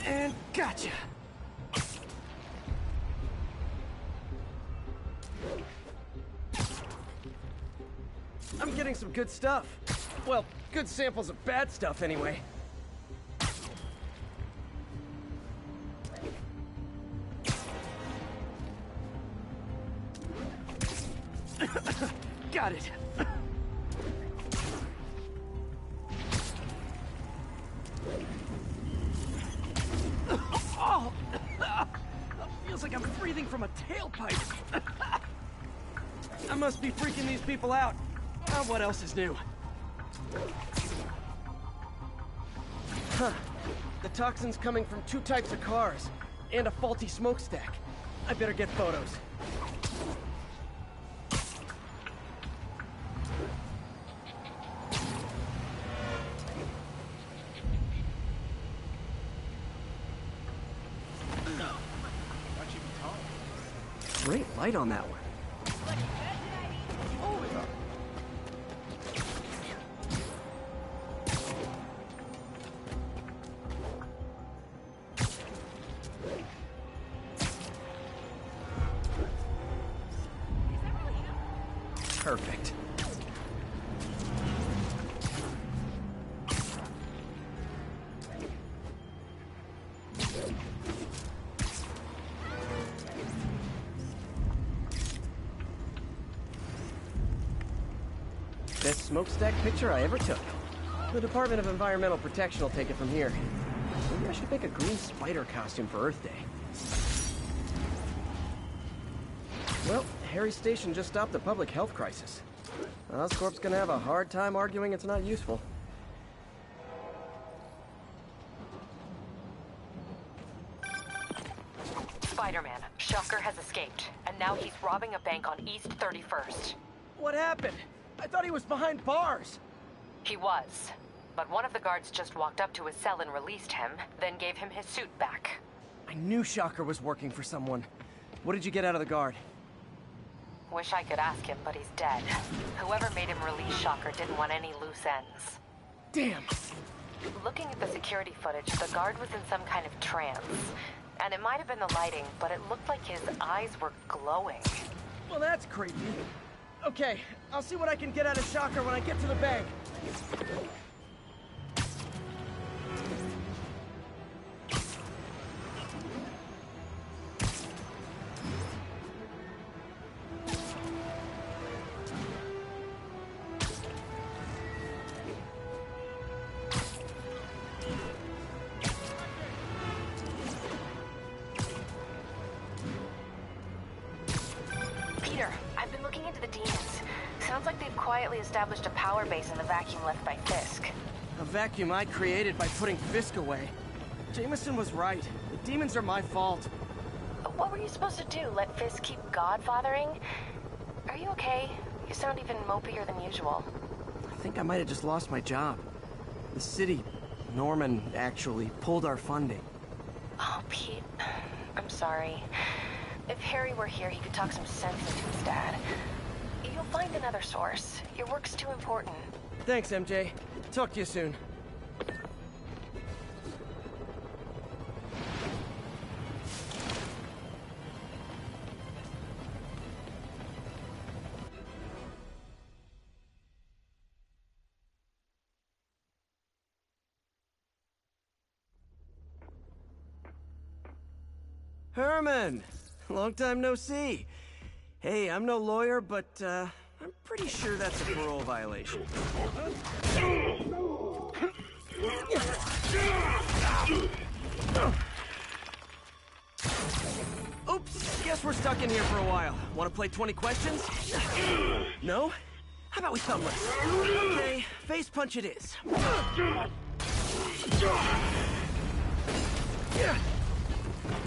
And gotcha! I'm getting some good stuff. Well, good samples of bad stuff anyway. Got it. Oh! Feels like I'm breathing from a tailpipe. I must be freaking these people out. What else is new? Huh. The toxin's coming from 2 types of cars, and a faulty smokestack. I better get photos. Great light on that one. Perfect. Best smokestack picture I ever took. The Department of Environmental Protection will take it from here. Maybe I should make a green spider costume for Earth Day. Well, Harry Station just stopped a public health crisis. Oscorp's gonna have a hard time arguing it's not useful. Spider-Man, Shocker has escaped, and now he's robbing a bank on East 31st. What happened? I thought he was behind bars. He was, but one of the guards just walked up to his cell and released him, then gave him his suit back. I knew Shocker was working for someone. What did you get out of the guard? Wish I could ask him, but he's dead. Whoever made him release Shocker didn't want any loose ends. Damn! Looking at the security footage, the guard was in some kind of trance. And it might have been the lighting, but it looked like his eyes were glowing. Well, that's creepy. Okay, I'll see what I can get out of Shocker when I get to the bank. Peter, I've been looking into the demons. Sounds like they've quietly established a power base in the vacuum left by Fisk. A vacuum I created by putting Fisk away. Jameson was right. The demons are my fault. What were you supposed to do? Let Fisk keep godfathering? Are you okay? You sound even mopier than usual. I think I might have just lost my job. The city, Norman, actually, pulled our funding. Oh, Pete. I'm sorry. If Harry were here, he could talk some sense into his dad. You'll find another source. Your work's too important. Thanks, MJ. Talk to you soon. Herman! Long time no see. Hey, I'm no lawyer, but, I'm pretty sure that's a parole violation. Oops, guess we're stuck in here for a while. Want to play 20 questions? No? How about we thumbless? Okay, face punch it is.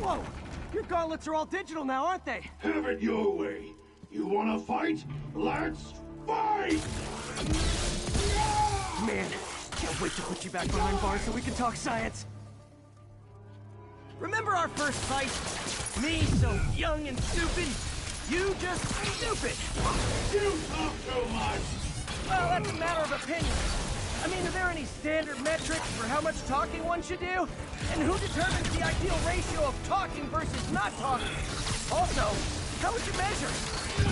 Whoa! Your gauntlets are all digital now, aren't they? Have it your way. You wanna fight? Let's fight! Man, can't wait to put you back behind bars so we can talk science. Remember our first fight? Me so young and stupid, you just stupid. You talk too much! Well, that's a matter of opinion. I mean, are there any standard metrics for how much talking one should do? And who determines the ideal ratio of talking versus not talking? Also, how would you measure?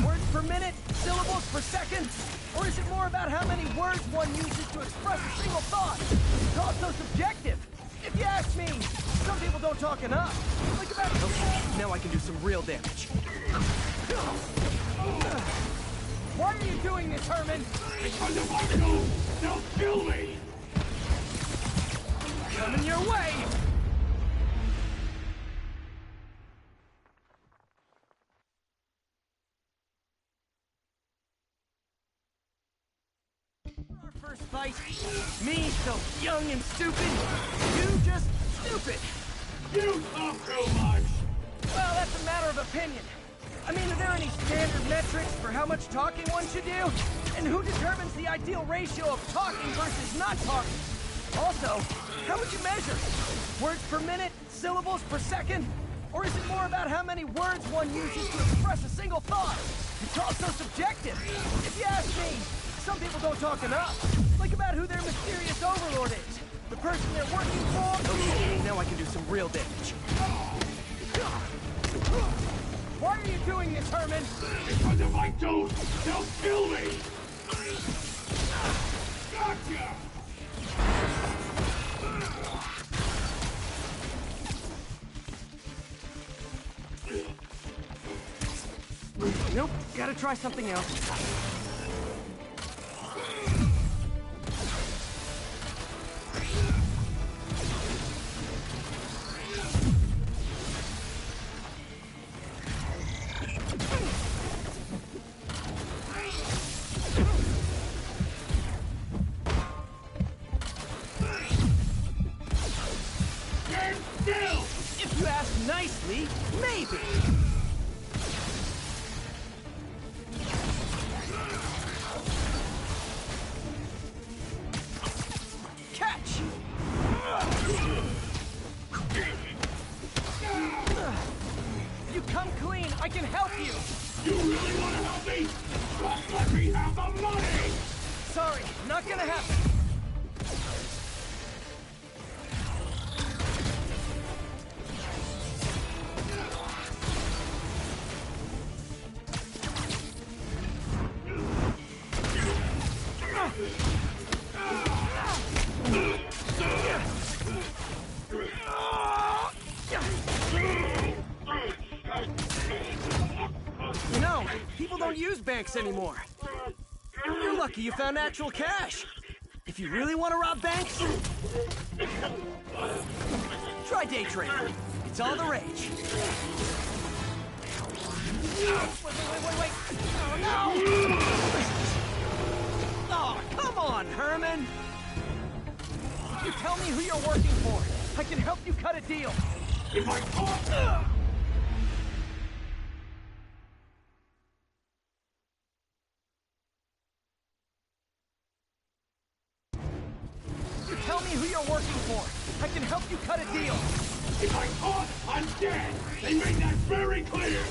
Words per minute? Syllables per second? Or is it more about how many words one uses to express a single thought? It's also subjective. If you ask me, some people don't talk enough. Think about it. Okay, now I can do some real damage. Why are you doing this, Herman? Because if I don't, they'll kill me! Coming your way! Our first fight, me so young and stupid, you just stupid! You talk too much! Well, that's a matter of opinion. I mean, are there any standard metrics for how much talking one should do? And who determines the ideal ratio of talking versus not talking? Also, how would you measure? Words per minute? Syllables per second? Or is it more about how many words one uses to express a single thought? It's also subjective. If you ask me, some people don't talk enough. Think about who their mysterious overlord is. The person they're working for. Okay, now I can do some real damage. Why are you doing this, Herman? Because if I don't, they'll kill me! gotta try something else. If you ask nicely, maybe. Catch! You come clean, I can help you! You really want to help me? Just let me have the money! Sorry, not gonna happen. You know, people don't use banks anymore. You're lucky you found actual cash. If you really want to rob banks, try day trading. It's all the rage. Wait. Oh, no! Oh, come on, Herman! You tell me who you're working for. I can help you cut a deal. If I talk... Tell me who you're working for. I can help you cut a deal. If I talk, I'm dead. They made that very clear.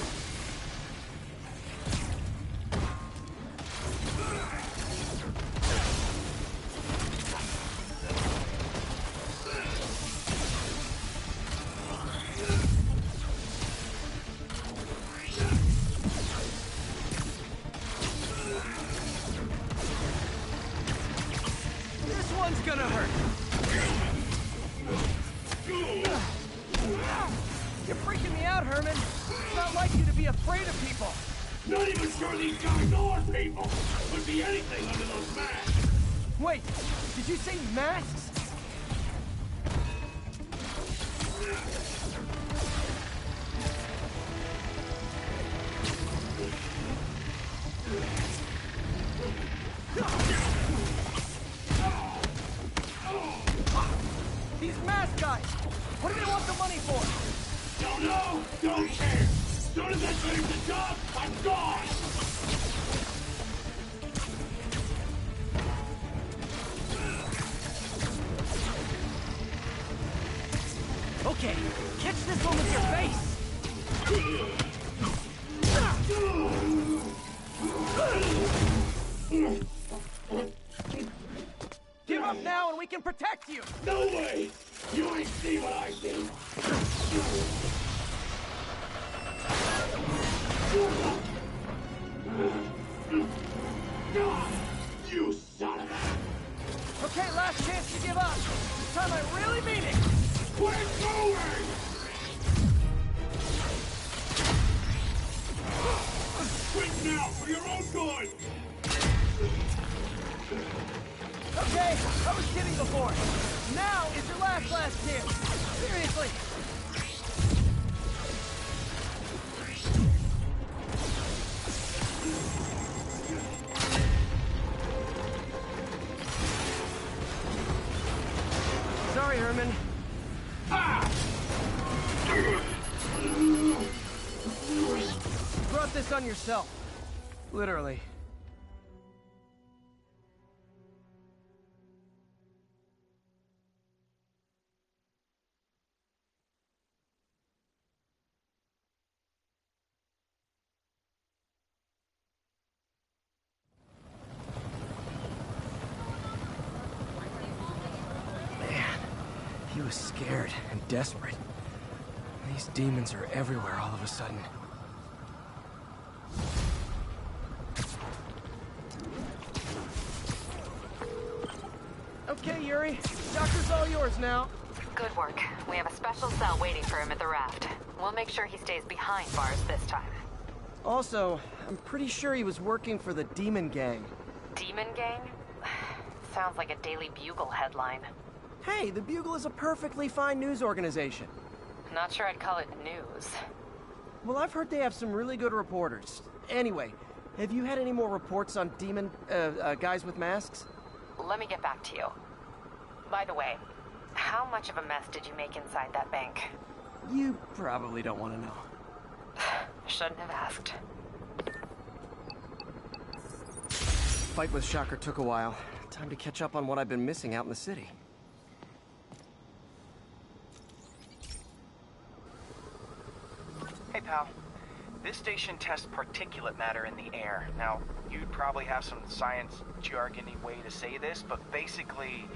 This one's gonna hurt. You're freaking me out, Herman. It's not like you to be afraid of people. Not even sure these guys are people. Could be anything under those masks. Wait, did you say masks? These mask guys! What do they want the money for? Don't know, don't care. As soon as I finish the job, I'm gone. Okay, catch this one with your face! Give up now and we can protect you! No way! You ain't see what I see! You son of a... Okay, last chance to give up. This time I really mean it! Quit going! Quit now for your own good! Okay, I was kidding before. Now is your last chance. Seriously. Sorry, Herman. You brought this on yourself. Literally. He was scared and desperate. These demons are everywhere all of a sudden. Okay, Yuri. Doctor's all yours now. Good work. We have a special cell waiting for him at the raft. We'll make sure he stays behind bars this time. Also, I'm pretty sure he was working for the Demon Gang. Demon Gang? Sounds like a Daily Bugle headline. Hey, the Bugle is a perfectly fine news organization. Not sure I'd call it news. Well, I've heard they have some really good reporters. Anyway, have you had any more reports on demon, guys with masks? Let me get back to you. By the way, how much of a mess did you make inside that bank? You probably don't want to know. Shouldn't have asked. Fight with Shocker took a while. Time to catch up on what I've been missing out in the city. Hey, pal. This station tests particulate matter in the air. Now, you'd probably have some science jargony way to say this, but basically,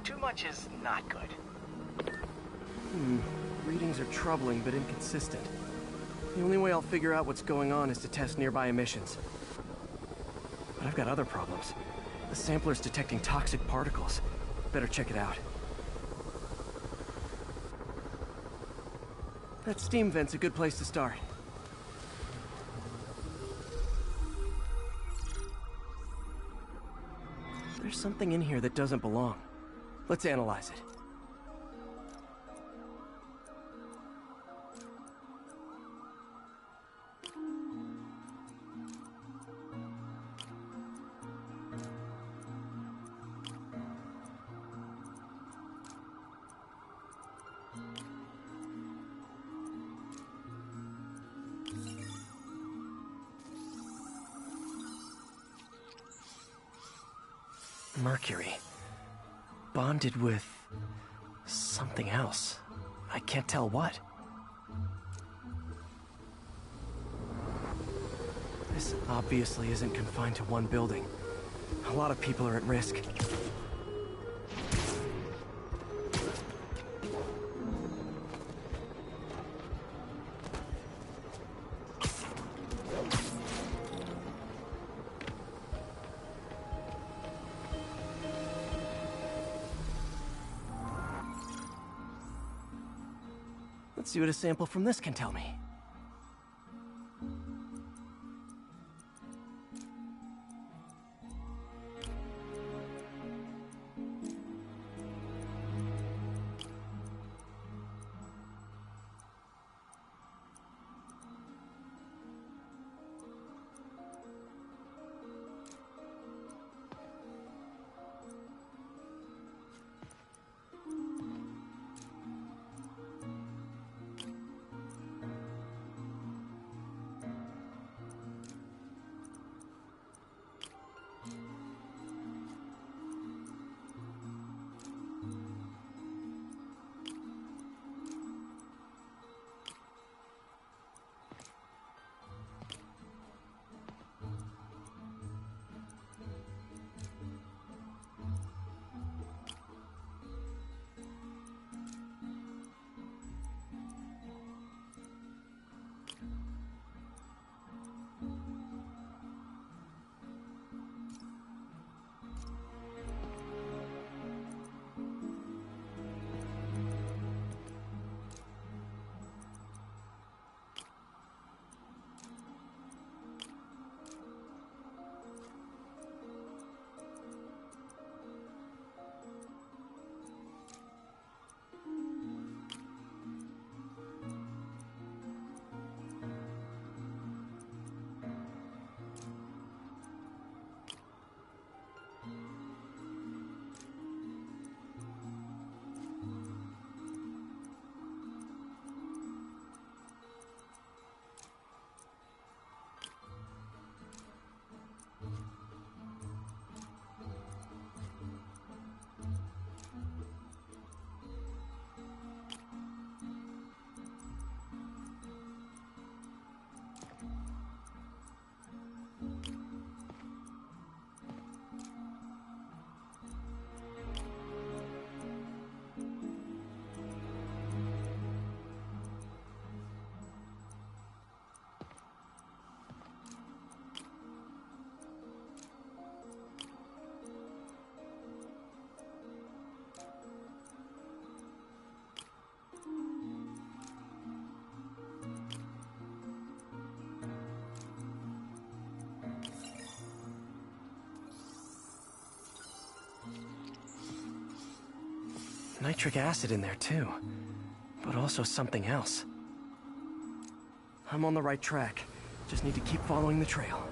too much is not good. Readings are troubling but inconsistent. The only way I'll figure out what's going on is to test nearby emissions. But I've got other problems. The sampler's detecting toxic particles. Better check it out. That steam vent's a good place to start. There's something in here that doesn't belong. Let's analyze it. Mercury. Bonded with something else. I can't tell what. This obviously isn't confined to one building. A lot of people are at risk. Let's see what a sample from this can tell me. nitric acid in there too, but also something else. I'm on the right track. Just need to keep following the trail.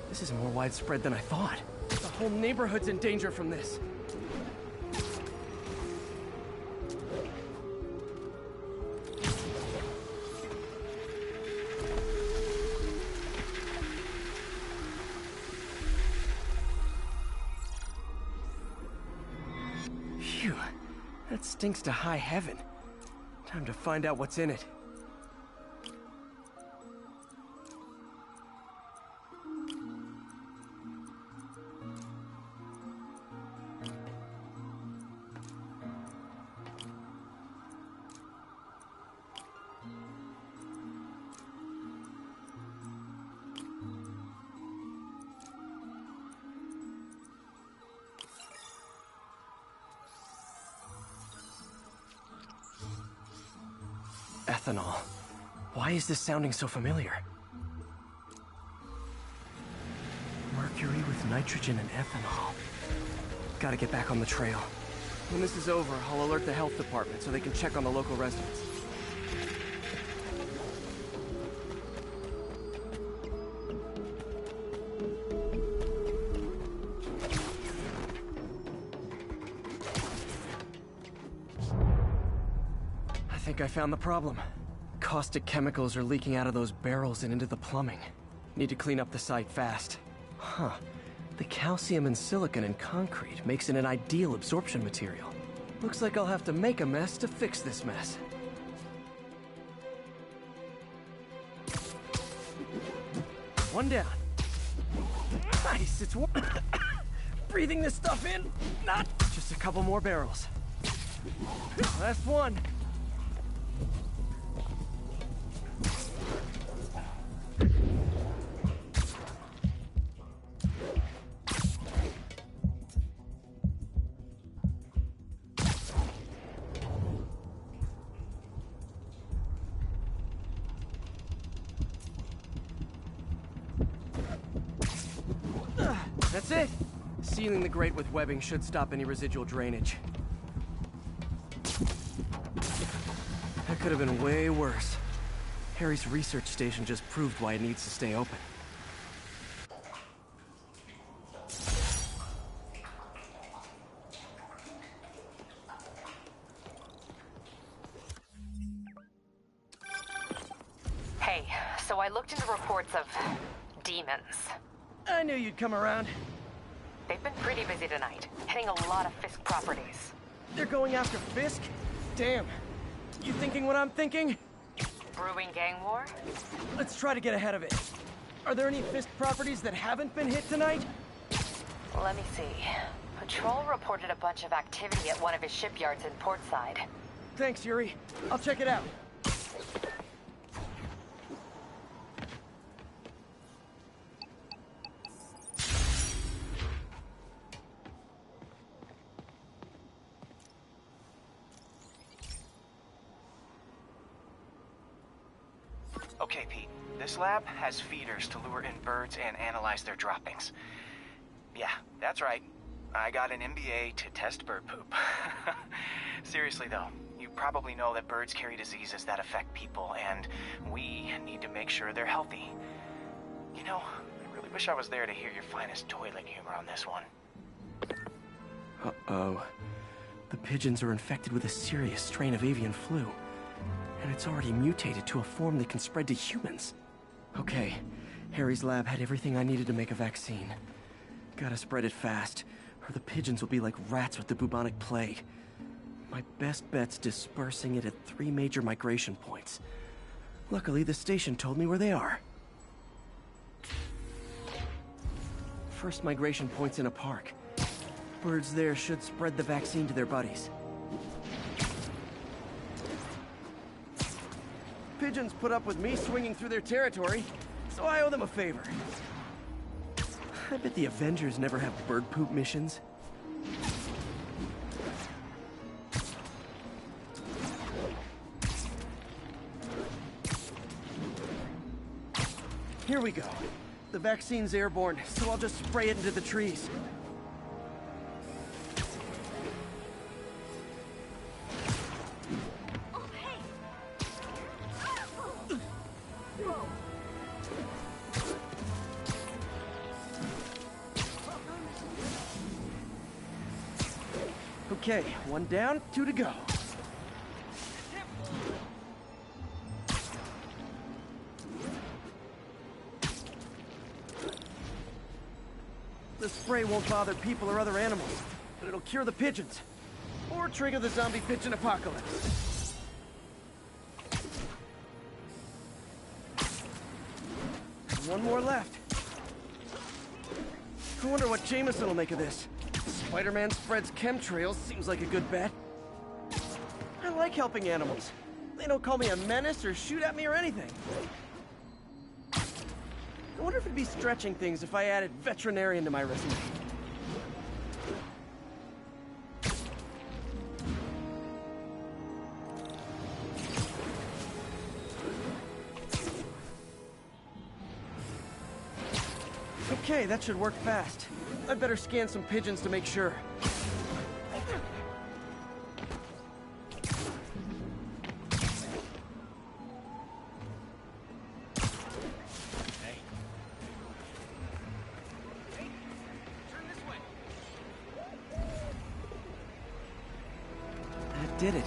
This is more widespread than I thought. The whole neighborhood's in danger from this. Phew, that stinks to high heaven. Time to find out what's in it. Ethanol. Why is this sounding so familiar? Mercury with nitrogen and ethanol. Gotta get back on the trail. When this is over, I'll alert the health department so they can check on the local residents. I think I found the problem. Caustic chemicals are leaking out of those barrels and into the plumbing. Need to clean up the site fast. Huh. The calcium and silicon in concrete makes it an ideal absorption material. Looks like I'll have to make a mess to fix this mess. One down. Nice, it's breathing this stuff in. Not just a couple more barrels. Last one. That's it! Sealing the grate with webbing should stop any residual drainage. That could have been way worse. Harry's research station just proved why it needs to stay open. Hey, so I looked into reports of demons. I knew you'd come around. They've been pretty busy tonight, hitting a lot of Fisk properties. They're going after Fisk? Damn. You thinking what I'm thinking? Brewing gang war? Let's try to get ahead of it. Are there any Fisk properties that haven't been hit tonight? Let me see. Patrol reported a bunch of activity at one of his shipyards in Portside. Thanks, Yuri. I'll check it out. Okay, Pete. This lab has feeders to lure in birds and analyze their droppings. Yeah, that's right. I got an MBA to test bird poop. Seriously, though, you probably know that birds carry diseases that affect people, and we need to make sure they're healthy. You know, I really wish I was there to hear your finest toilet humor on this one. Uh-oh. The pigeons are infected with a serious strain of avian flu. And it's already mutated to a form that can spread to humans. Okay, Harry's lab had everything I needed to make a vaccine. Gotta spread it fast, or the pigeons will be like rats with the bubonic plague. My best bet's dispersing it at 3 major migration points. Luckily, the station told me where they are. First migration point's in a park. Birds there should spread the vaccine to their buddies. Pigeons put up with me swinging through their territory, so I owe them a favor. I bet the Avengers never have bird poop missions. Here we go. The vaccine's airborne, so I'll just spray it into the trees. Okay, one down, two to go. The spray won't bother people or other animals, but it'll cure the pigeons. Or trigger the zombie pigeon apocalypse. One more left. I wonder what Jameson will make of this. Spider-Man spreads chemtrails seems like a good bet. I like helping animals. They don't call me a menace or shoot at me or anything. I wonder if it'd be stretching things if I added veterinarian to my resume. Okay, that should work fast. I'd better scan some pigeons to make sure. That did it.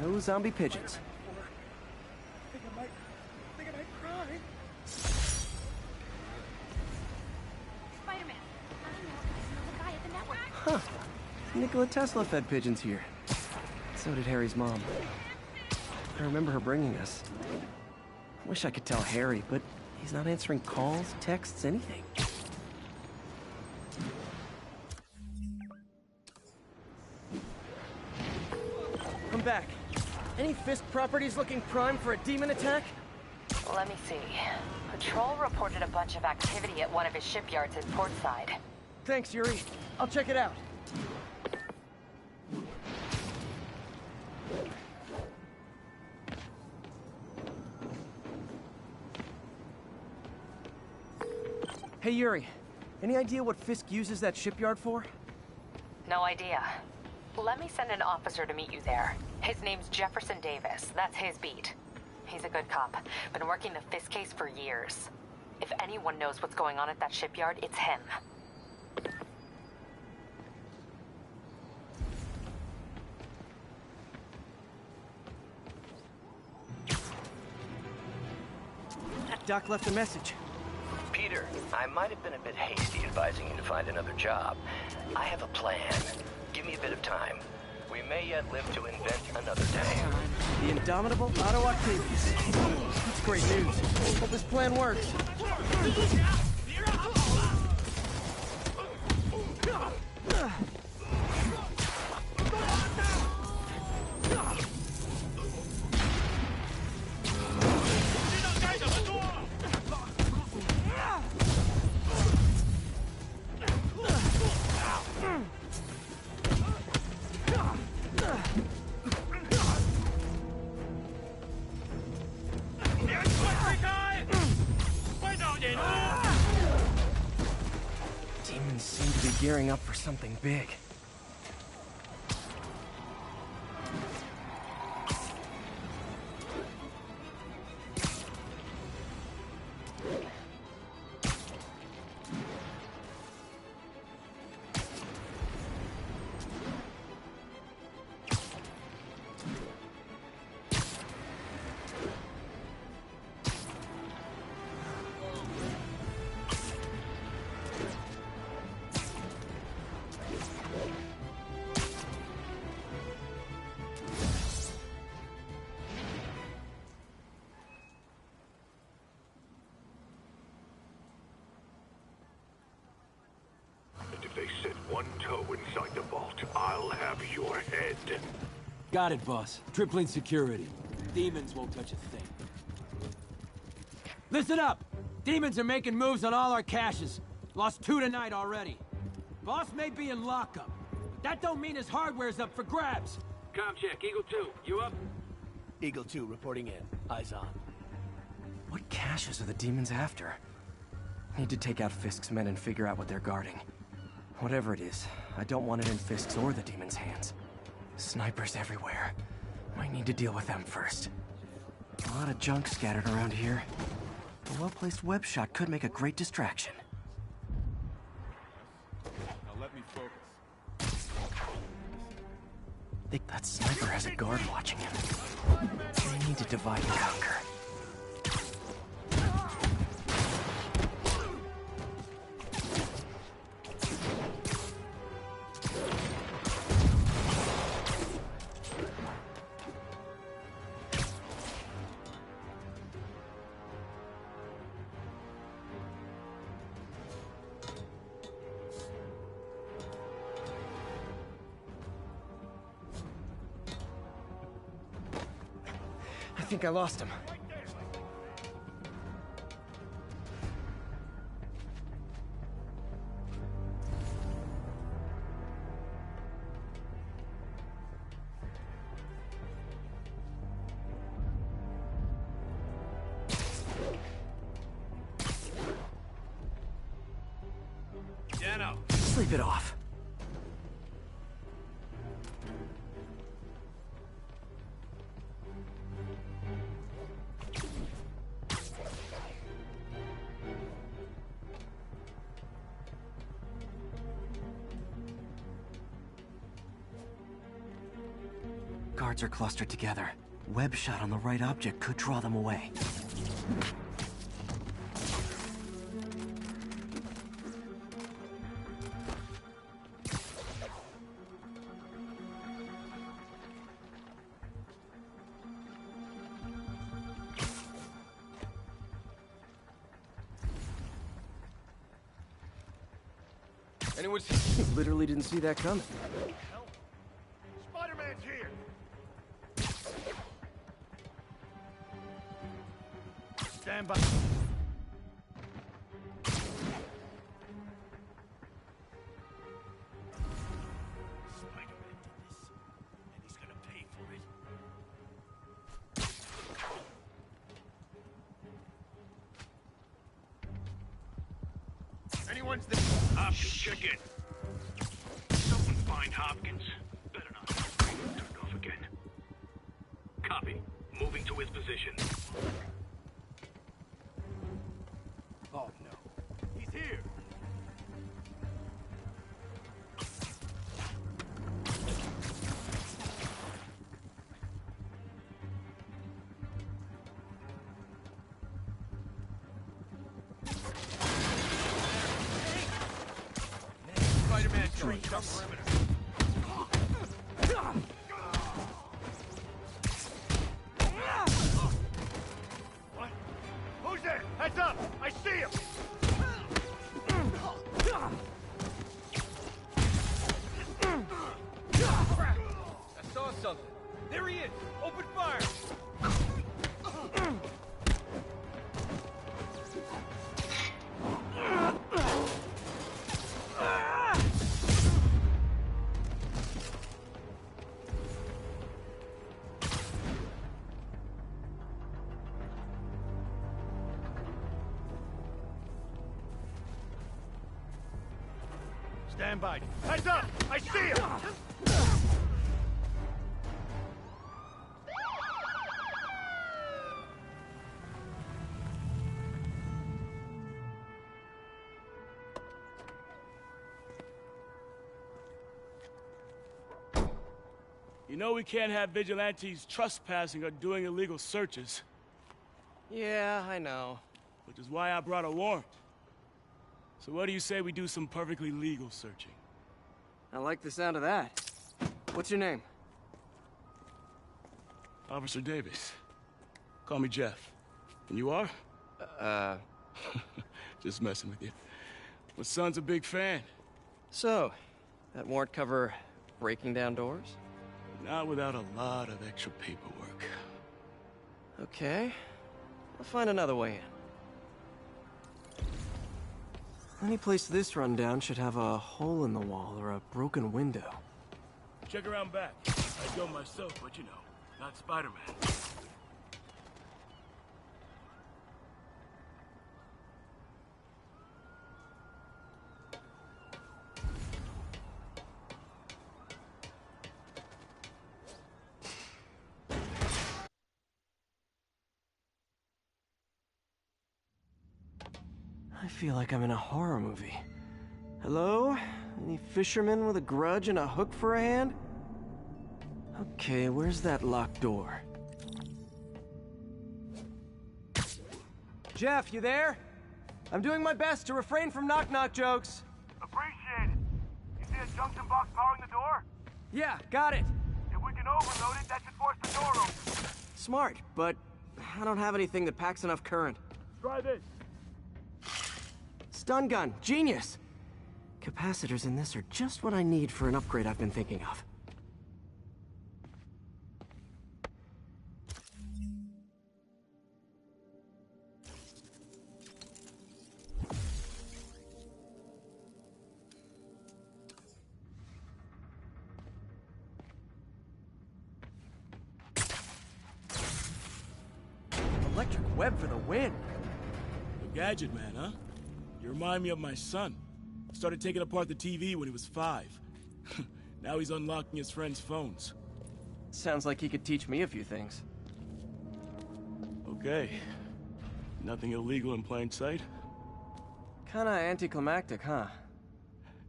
No zombie pigeons. I think I might cry. Spider-Man, I know the guy at the network. Huh. Nikola Tesla fed pigeons here. So did Harry's mom. I remember her bringing us. Wish I could tell Harry, but he's not answering calls, texts, anything. I'm back. Any Fisk properties looking prime for a demon attack? Let me see. Patrol reported a bunch of activity at one of his shipyards in Portside. Thanks, Yuri. I'll check it out. Hey, Yuri. Any idea what Fisk uses that shipyard for? No idea. Let me send an officer to meet you there. His name's Jefferson Davis. That's his beat. He's a good cop. Been working the Fisk case for years. If anyone knows what's going on at that shipyard, it's him. Doc left a message. Peter, I might have been a bit hasty advising you to find another job. I have a plan. Give me a bit of time. We may yet live to invent another day. The indomitable Otto Octavius. That's great news. Hope this plan works. Demons seem to be gearing up for something big. If they set one toe inside the vault, I'll have your head. Got it, boss. Tripling security. Demons won't touch a thing. Listen up! Demons are making moves on all our caches. Lost 2 tonight already. Boss may be in lockup, but that don't mean his hardware's up for grabs. Com check, Eagle 2, you up? Eagle 2 reporting in. Eyes on. What caches are the demons after? Need to take out Fisk's men and figure out what they're guarding. Whatever it is, I don't want it in Fisk's or the demons' hands. Snipers everywhere. Might need to deal with them first. A lot of junk scattered around here. A well-placed web shot could make a great distraction. Now let me focus. That sniper has a guard watching him. They need to divide and conquer. I think I lost him. Dano! Sleep it off. Guards are clustered together. Web shot on the right object could draw them away. Anyone literally didn't see that coming. Spider-Man's here! Stand by. Anyone's there? Hopkins, check in. Someone find Hopkins. Better not have radio turned off again. Copy. Moving to his position. Oh no. He's here! Spider-Man showing some perimeter. What? Who's there? Heads up! I see him! I saw something. There he is! Open fire! Stand by. Heads up! I see him! You know we can't have vigilantes trespassing or doing illegal searches. Yeah, I know. Which is why I brought a warrant. So what do you say we do some perfectly legal searching? I like the sound of that. What's your name? Officer Davis. Call me Jeff. And you are? Just messing with you. My son's a big fan. So, that warrant cover breaking down doors? Not without a lot of extra paperwork. Okay. I'll find another way in. Any place this rundown should have a hole in the wall or a broken window. Check around back. I'd go myself, but you know, not Spider-Man. I feel like I'm in a horror movie. Hello? Any fishermen with a grudge and a hook for a hand? Okay, where's that locked door? Jeff, you there? I'm doing my best to refrain from knock-knock jokes. Appreciate it. You see a junction box powering the door? Yeah, got it. If we can overload it, that should force the door open. Smart, but I don't have anything that packs enough current. Try this. Stun gun, genius! Capacitors in this are just what I need for an upgrade I've been thinking of. Electric web for the win! A gadget man, huh? You remind me of my son. Started taking apart the TV when he was 5. Now he's unlocking his friends' phones. Sounds like he could teach me a few things. Okay. Nothing illegal in plain sight? Kinda anticlimactic, huh?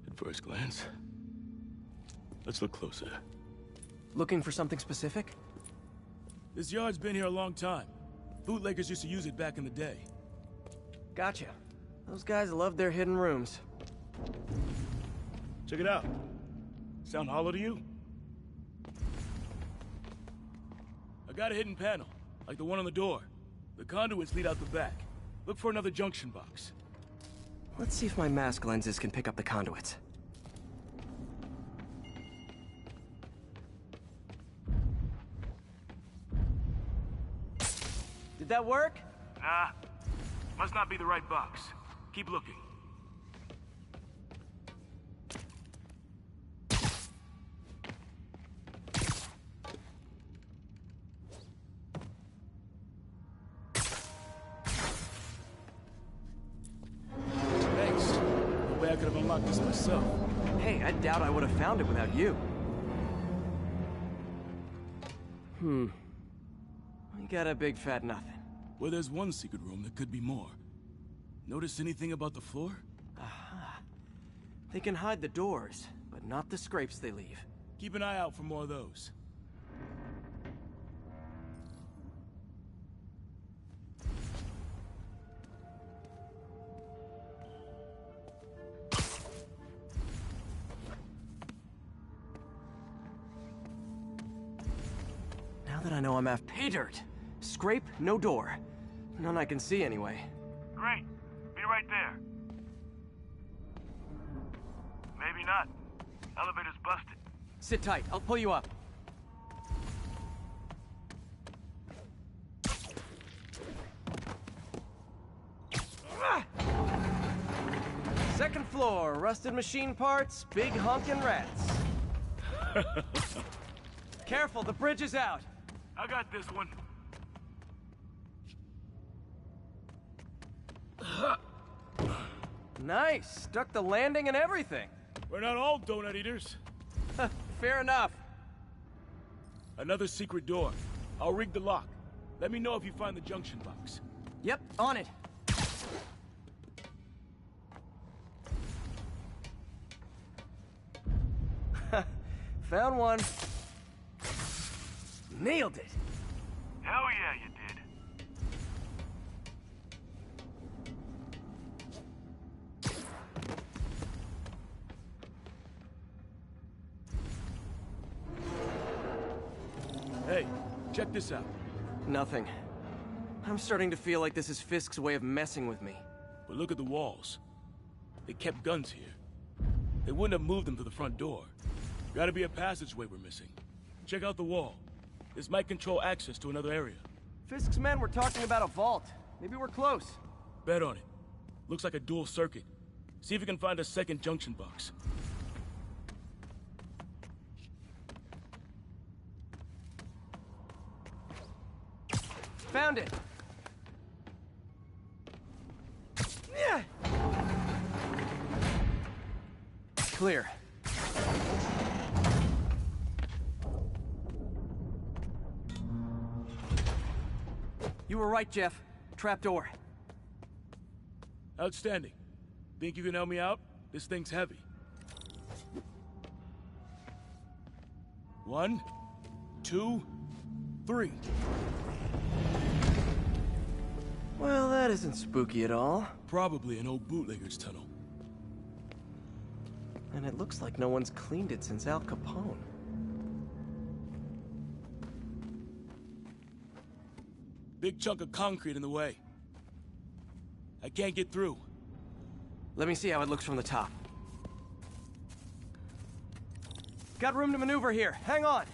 At first glance. Let's look closer. Looking for something specific? This yard's been here a long time. Bootleggers used to use it back in the day. Gotcha. Those guys love their hidden rooms. Check it out. Sound hollow to you? I got a hidden panel, like the one on the door. The conduits lead out the back. Look for another junction box. Let's see if my mask lenses can pick up the conduits. Did that work? Nah. Must not be the right box. Keep looking. Thanks. No way I could have unlocked this myself. Hey, I doubt I would have found it without you. We got a big fat nothing. Well, there's one secret room that could be more. Notice anything about the floor? Aha. They can hide the doors, but not the scrapes they leave. Keep an eye out for more of those. Now that I know I'm after pay dirt. Scrape, no door. None I can see anyway. Great. Be right there. Maybe not. Elevator's busted. Sit tight, I'll pull you up. Second floor, rusted machine parts, big honkin' rats. Careful, the bridge is out. I got this one. Nice, stuck the landing and everything. We're not all donut eaters. Fair enough. Another secret door. I'll rig the lock. Let me know if you find the junction box. Yep, on it. Found one. Nailed it. Hell yeah, you did. Hey, check this out. Nothing. I'm starting to feel like this is Fisk's way of messing with me. But look at the walls. They kept guns here. They wouldn't have moved them to the front door. Gotta be a passageway we're missing. Check out the wall. This might control access to another area. Fisk's men were talking about a vault. Maybe we're close. Bet on it. Looks like a dual circuit. See if you can find a second junction box. Found it. Yeah. Clear. You were right, Jeff. Trapdoor. Outstanding. Think you can help me out? This thing's heavy. 1, 2, 3. Well, that isn't spooky at all. Probably an old bootlegger's tunnel. And it looks like no one's cleaned it since Al Capone. Big chunk of concrete in the way. I can't get through. Let me see how it looks from the top. Got room to maneuver here. Hang on.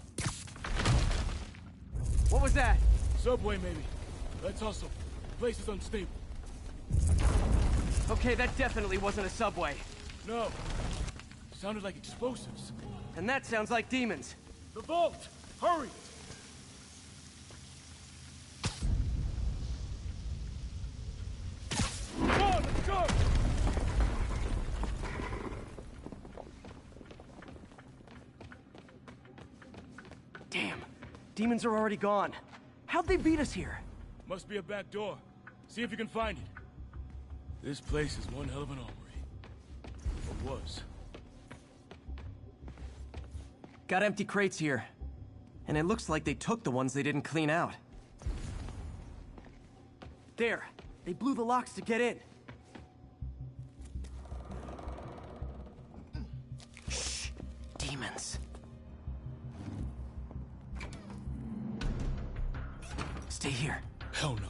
What was that? Subway, maybe. Let's hustle. The place is unstable. Okay, that definitely wasn't a subway. No. Sounded like explosives. And that sounds like demons. The vault! Hurry! Come on, let's go! Damn. Demons are already gone. How'd they beat us here? Must be a back door. See if you can find it. This place is one hell of an armory. Or was. Got empty crates here. And it looks like they took the ones they didn't clean out. There. They blew the locks to get in. Shh. Demons. Stay here. Hell no.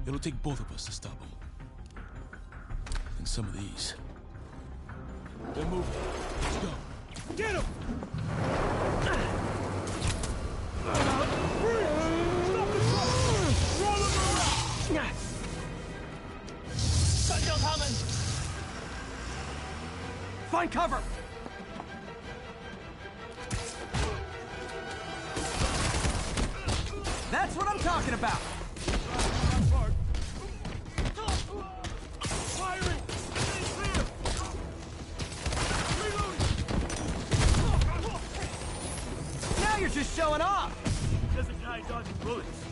It'll take both of us to stop them. And some of these. They're moving. Let's go. Get him! Find cover! That's what I'm talking about! Firing! Clear! Reloading! Now you're just showing off! There's a guy dodging bullets.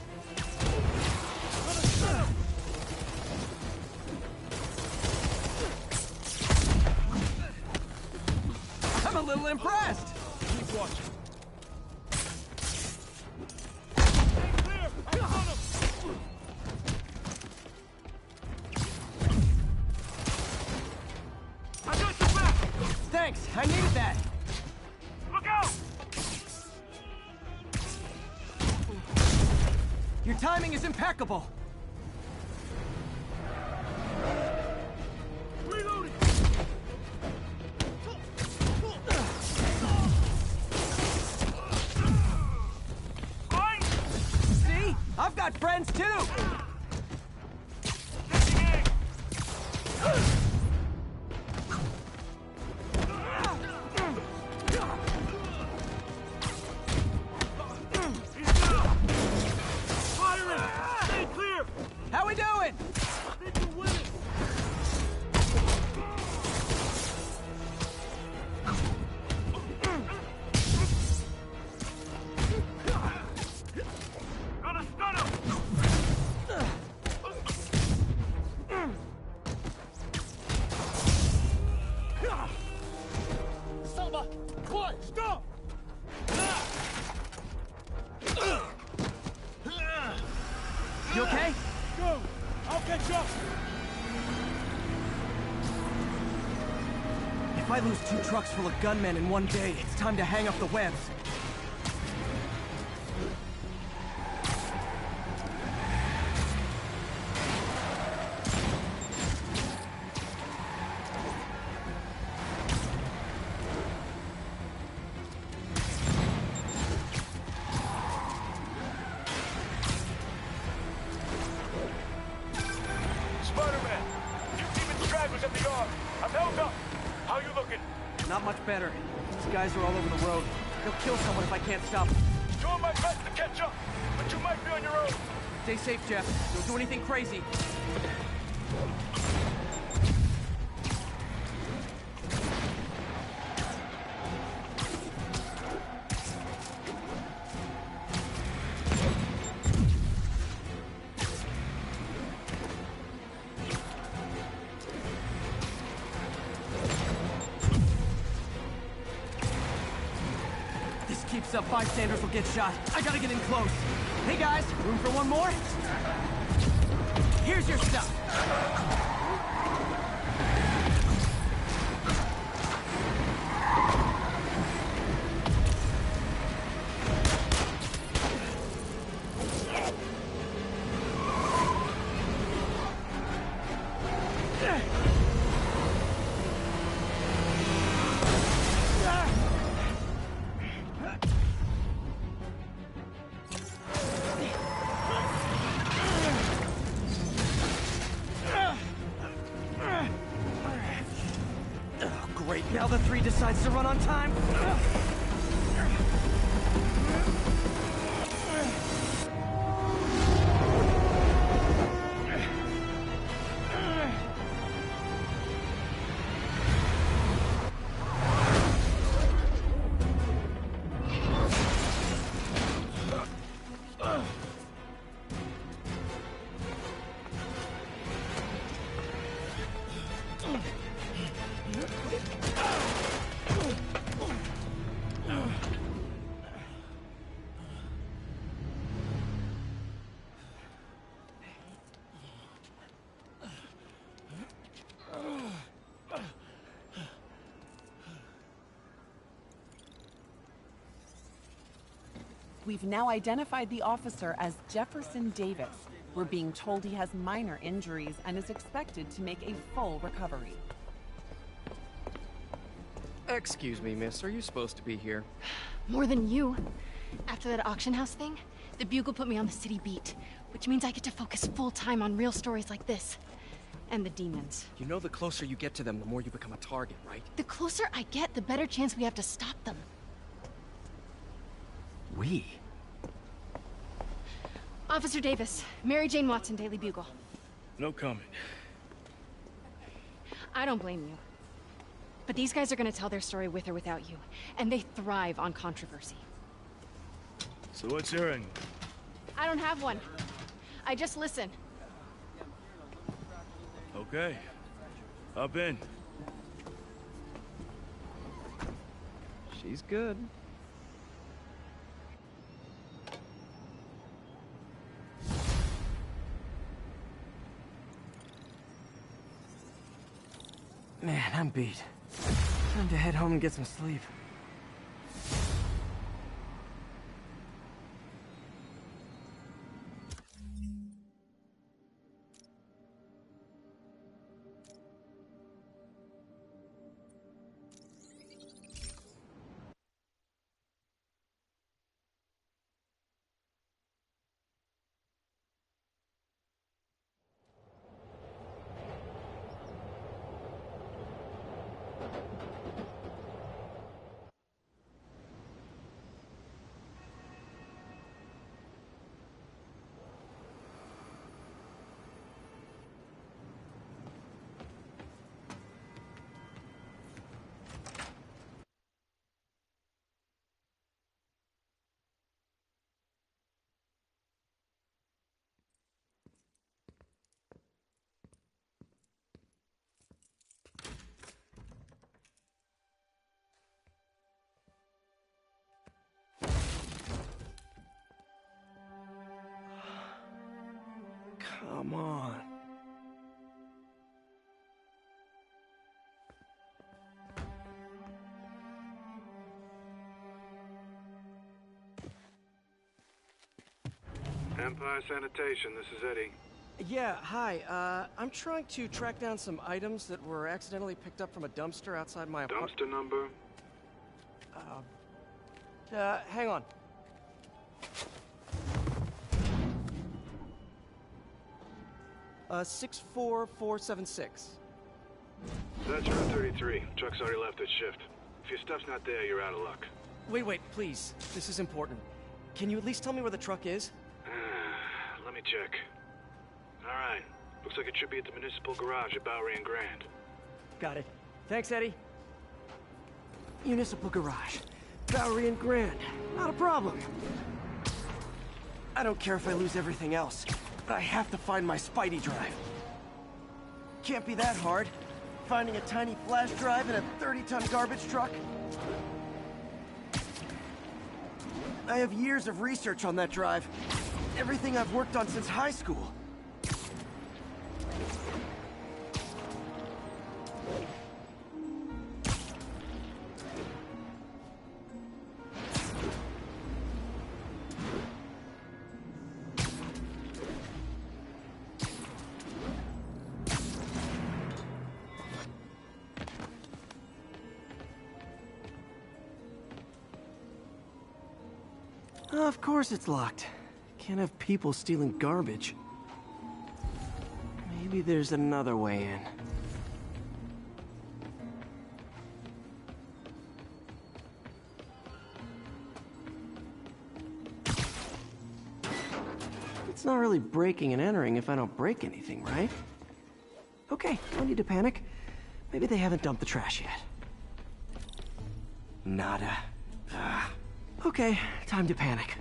I'm a little impressed! Keep watching. Thanks, I needed that. Look out! Your timing is impeccable. Reloading! See? I've got friends too! How we doing? Gonna stun him! Selma! Quiet! Stop! You okay? Go! I'll catch up! If I lose 2 trucks full of gunmen in one day, it's time to hang up the webs. Spider-Man! You demon stragglers at the yard! I'm held up! How you looking? Not much better. These guys are all over the road. They'll kill someone if I can't stop them. Doing my best to catch up, but you might be on your own. Stay safe, Jeff. Don't do anything crazy. keeps up, bystanders will get shot. I gotta get in close. Hey guys, room for one more? Here's your stuff. Great, now the 3 decides to run on time. We've now identified the officer as Jefferson Davis. We're being told he has minor injuries and is expected to make a full recovery. Excuse me, miss. Are you supposed to be here? More than you. After that auction house thing, the Bugle put me on the city beat, which means I get to focus full-time on real stories like this. And the demons. You know the closer you get to them, the more you become a target, right? The closer I get, the better chance we have to stop them. We? Officer Davis, Mary Jane Watson, Daily Bugle. No comment. I don't blame you. But these guys are gonna tell their story with or without you, and they thrive on controversy. So what's your angle? I don't have one. I just listen. Okay. Hop in. She's good. Man, I'm beat. Time to head home and get some sleep. Come on. Empire Sanitation, this is Eddie. Yeah, hi. I'm trying to track down some items that were accidentally picked up from a dumpster outside my apartment. Dumpster number? Hang on. Uh, 64476. That's route 33. Truck's already left its shift. If your stuff's not there, you're out of luck. Wait, please. This is important. Can you at least tell me where the truck is? Let me check. Alright. Looks like it should be at the municipal garage at Bowery and Grand. Got it. Thanks, Eddie. Municipal garage. Bowery and Grand. Not a problem. I don't care if I lose everything else, but I have to find my Spidey drive. Can't be that hard. Finding a tiny flash drive in a 30-ton garbage truck. I have years of research on that drive. Everything I've worked on since high school. Of course it's locked. Can't have people stealing garbage. Maybe there's another way in. It's not really breaking and entering if I don't break anything, right? Okay, no need to panic. Maybe they haven't dumped the trash yet. Nada. Okay, time to panic.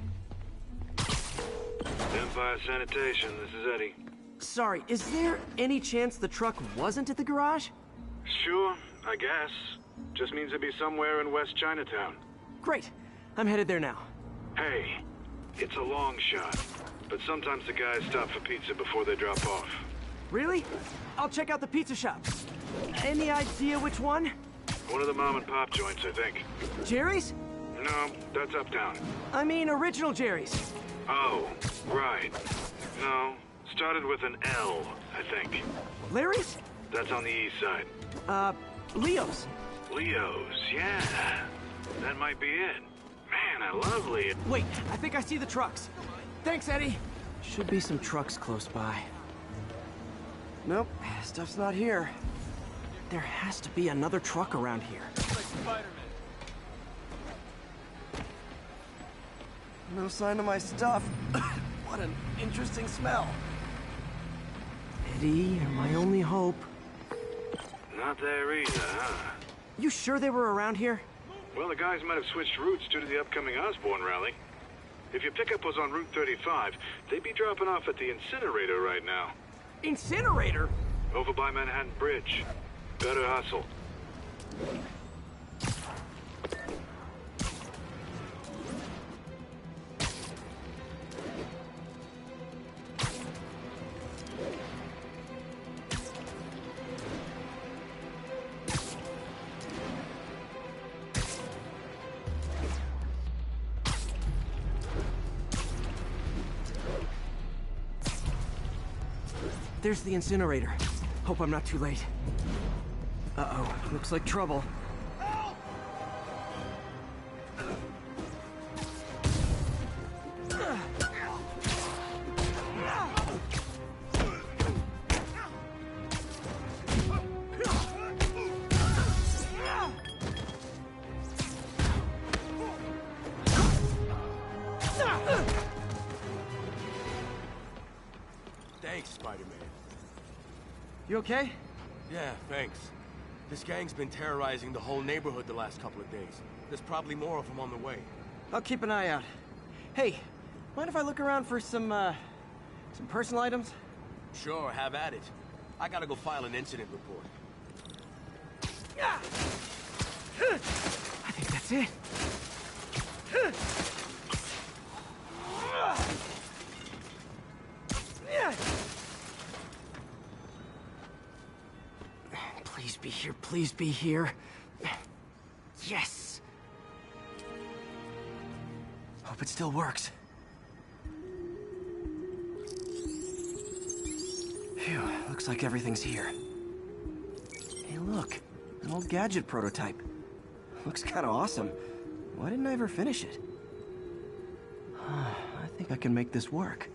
Empire Sanitation, this is Eddie. Sorry, is there any chance the truck wasn't at the garage? Sure, I guess. Just means it'd be somewhere in West Chinatown. Great. I'm headed there now. Hey, it's a long shot, but sometimes the guys stop for pizza before they drop off. Really? I'll check out the pizza shop. Any idea which one? One of the mom and pop joints, I think. Jerry's? No, that's uptown. I mean original Jerry's. Oh, right. No, started with an L, I think. Larry's? That's on the east side. Leo's. Leo's, yeah. That might be it. Man, I love Leo. Wait, I think I see the trucks. Thanks, Eddie. Should be some trucks close by. Nope, stuff's not here. There has to be another truck around here. No sign of my stuff. What an interesting smell. Eddie, you're my only hope. Not there either, huh? You sure they were around here? Well, the guys might have switched routes due to the upcoming Osborn rally. If your pickup was on Route 35, they'd be dropping off at the incinerator right now. Incinerator? Over by Manhattan Bridge. Better hustle. There's the incinerator. Hope I'm not too late. Uh-oh, looks like trouble. Thanks, Spider-Man. You okay? Yeah, thanks. This gang's been terrorizing the whole neighborhood the last couple of days. There's probably more of them on the way. I'll keep an eye out. Hey, mind if I look around for some personal items? Sure, have at it. I gotta go file an incident report. I think that's it. Please be here, please be here. Yes! Hope it still works. Phew, looks like everything's here. Hey look, an old gadget prototype. Looks kinda awesome. Why didn't I ever finish it? I think I can make this work.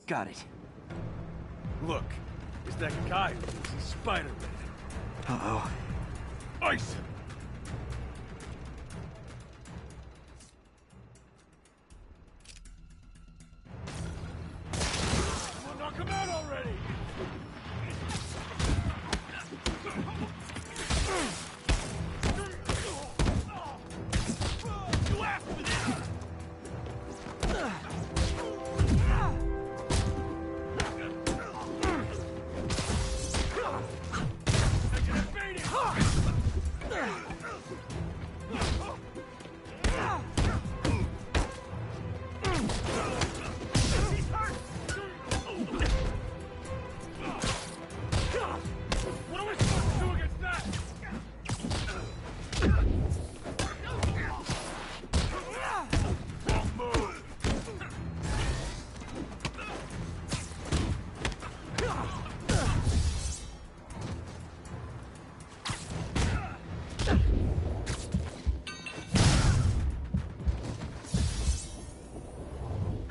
Got it. Look, it's that guy. He's Spider-Man. Uh-oh. Ice! Come on, knock him out already! You asked for this!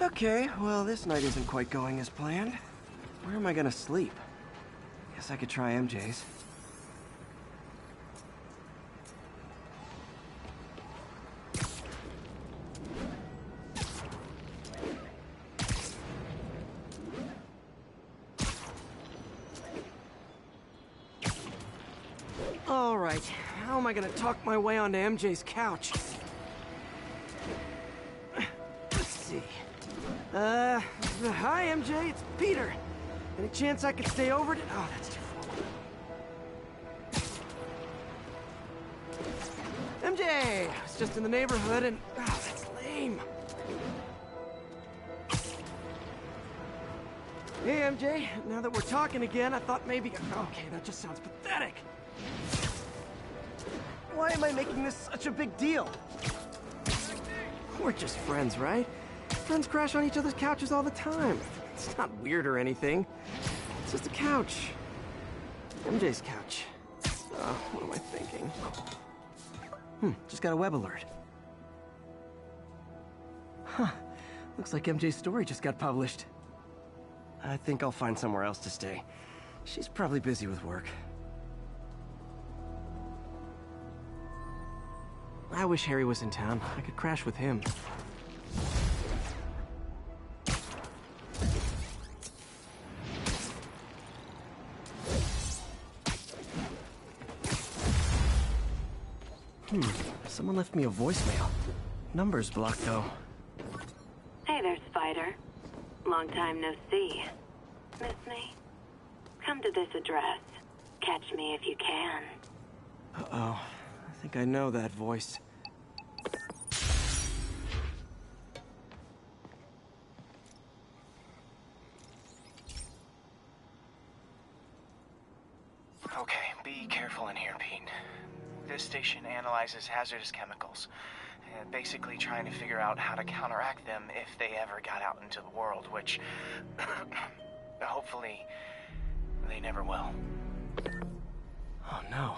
Okay, well, this night isn't quite going as planned. Where am I gonna sleep? Guess I could try MJ's. All right, how am I gonna talk my way onto MJ's couch? Let's see. Hi, MJ, it's Peter. Any chance I could stay over to... Oh, that's too far. MJ! I was just in the neighborhood and... Oh, that's lame. Hey, MJ, now that we're talking again, I thought maybe... Okay, that just sounds pathetic. Why am I making this such a big deal? We're just friends, right? Friends crash on each other's couches all the time. It's not weird or anything. It's just a couch. MJ's couch. Oh, what am I thinking? Just got a web alert. Huh. Looks like MJ's story just got published. I think I'll find somewhere else to stay. She's probably busy with work. I wish Harry was in town. I could crash with him. Someone left me a voicemail. Number's blocked, though. Hey there, Spider. Long time no see. Miss me? Come to this address. Catch me if you can. Uh-oh. I think I know that voice. Okay, be careful in here, Pete. This station analyzes hazardous chemicals, basically trying to figure out how to counteract them if they ever got out into the world, which hopefully they never will. Oh no.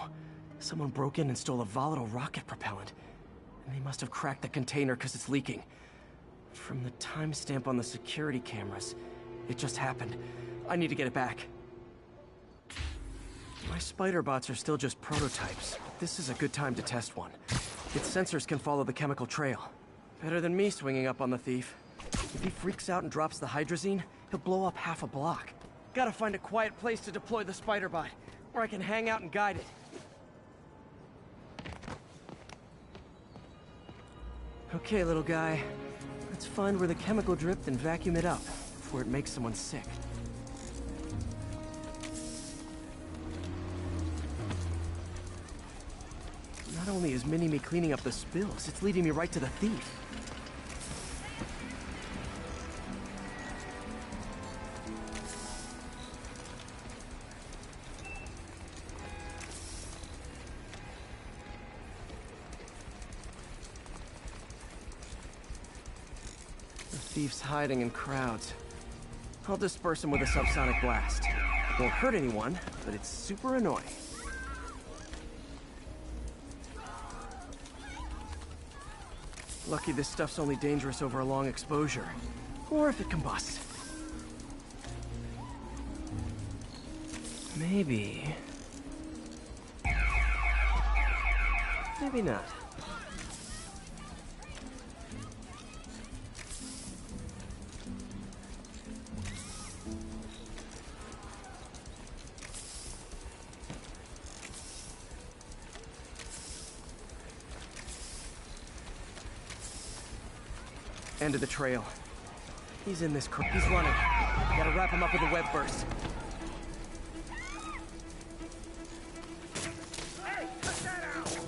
Someone broke in and stole a volatile rocket propellant. And they must have cracked the container because it's leaking. From the timestamp on the security cameras, it just happened. I need to get it back. My spider bots are still just prototypes. This is a good time to test one. Its sensors can follow the chemical trail. Better than me swinging up on the thief. If he freaks out and drops the hydrazine, he'll blow up half a block. Gotta find a quiet place to deploy the spider bot, where I can hang out and guide it. Okay, little guy. Let's find where the chemical dripped and vacuum it up before it makes someone sick. Not only is Mini-Me cleaning up the spills, it's leading me right to the thief. The thief's hiding in crowds. I'll disperse him with a subsonic blast. Won't hurt anyone, but it's super annoying. Lucky this stuff's only dangerous over a long exposure. Or if it combusts. Maybe... maybe not. End of the trail. He's in this he's running. Gotta wrap him up with a web burst. Hey, cut that out!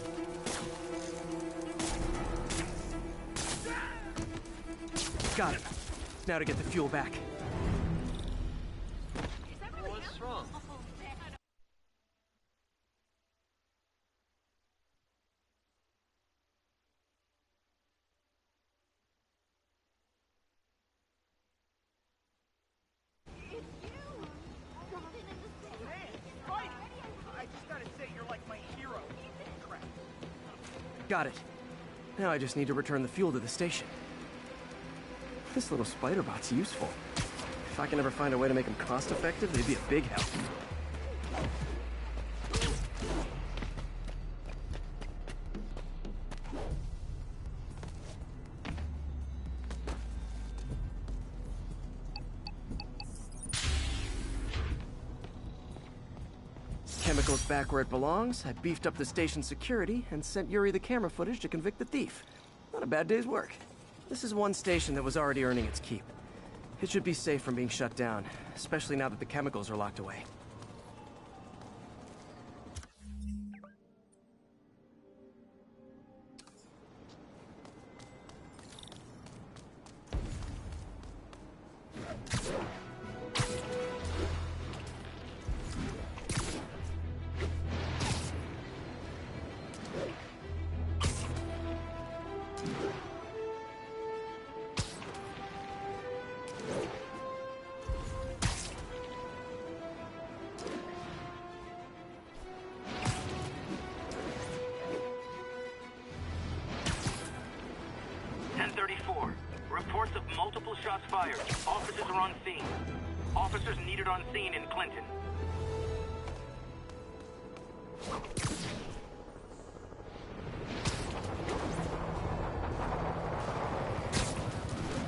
Got him. Now to get the fuel back. What's wrong? Got it. Now I just need to return the fuel to the station. This little spider bot's useful. If I can ever find a way to make them cost-effective, they'd be a big help. Chemicals back where it belongs. I beefed up the station's security and sent Yuri the camera footage to convict the thief. Not a bad day's work. This is one station that was already earning its keep. It should be safe from being shut down, especially now that the chemicals are locked away. Reports of multiple shots fired. Officers are on scene. Officers needed on scene in Clinton.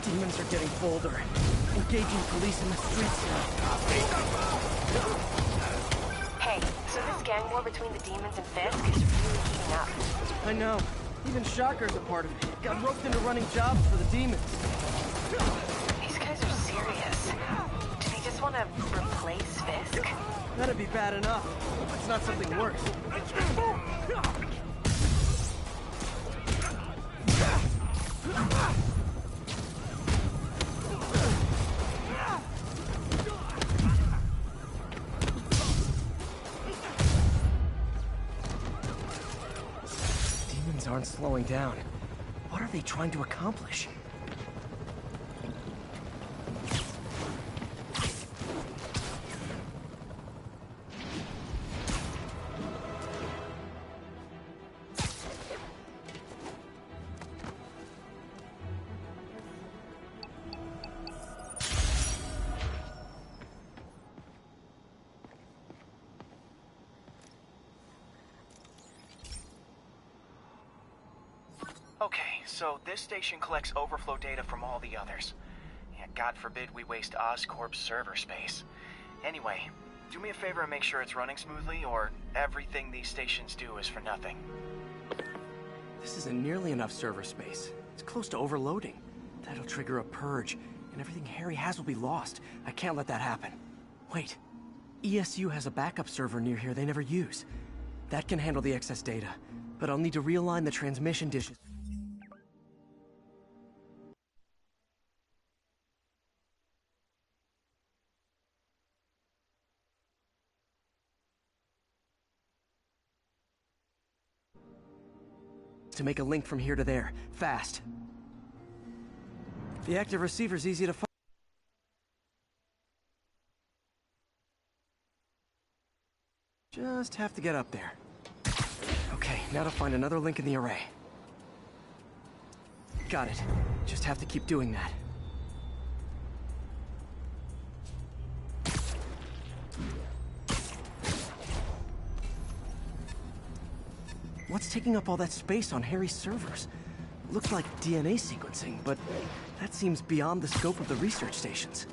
Demons are getting bolder. Engaging police in the streets now. Hey, so this gang war between the demons and Fisk is really heating up. I know. Even Shocker's a part of it. Got roped into running jobs for the demons. These guys are serious. Do they just want to replace Fisk? That'd be bad enough. Hope it's not something worse. Aren't slowing down. What are they trying to accomplish? Okay, so this station collects overflow data from all the others. Yeah, God forbid we waste Oscorp's server space. Anyway, do me a favor and make sure it's running smoothly, or everything these stations do is for nothing. This isn't nearly enough server space. It's close to overloading. That'll trigger a purge, and everything Harry has will be lost. I can't let that happen. Wait. ESU has a backup server near here they never use. That can handle the excess data, but I'll need to realign the transmission dishes. To make a link from here to there, fast. The active receiver's easy to find. Just have to get up there. Okay, now to find another link in the array. Got it. Just have to keep doing that. What's taking up all that space on Harry's servers? Looks like DNA sequencing, but that seems beyond the scope of the research stations.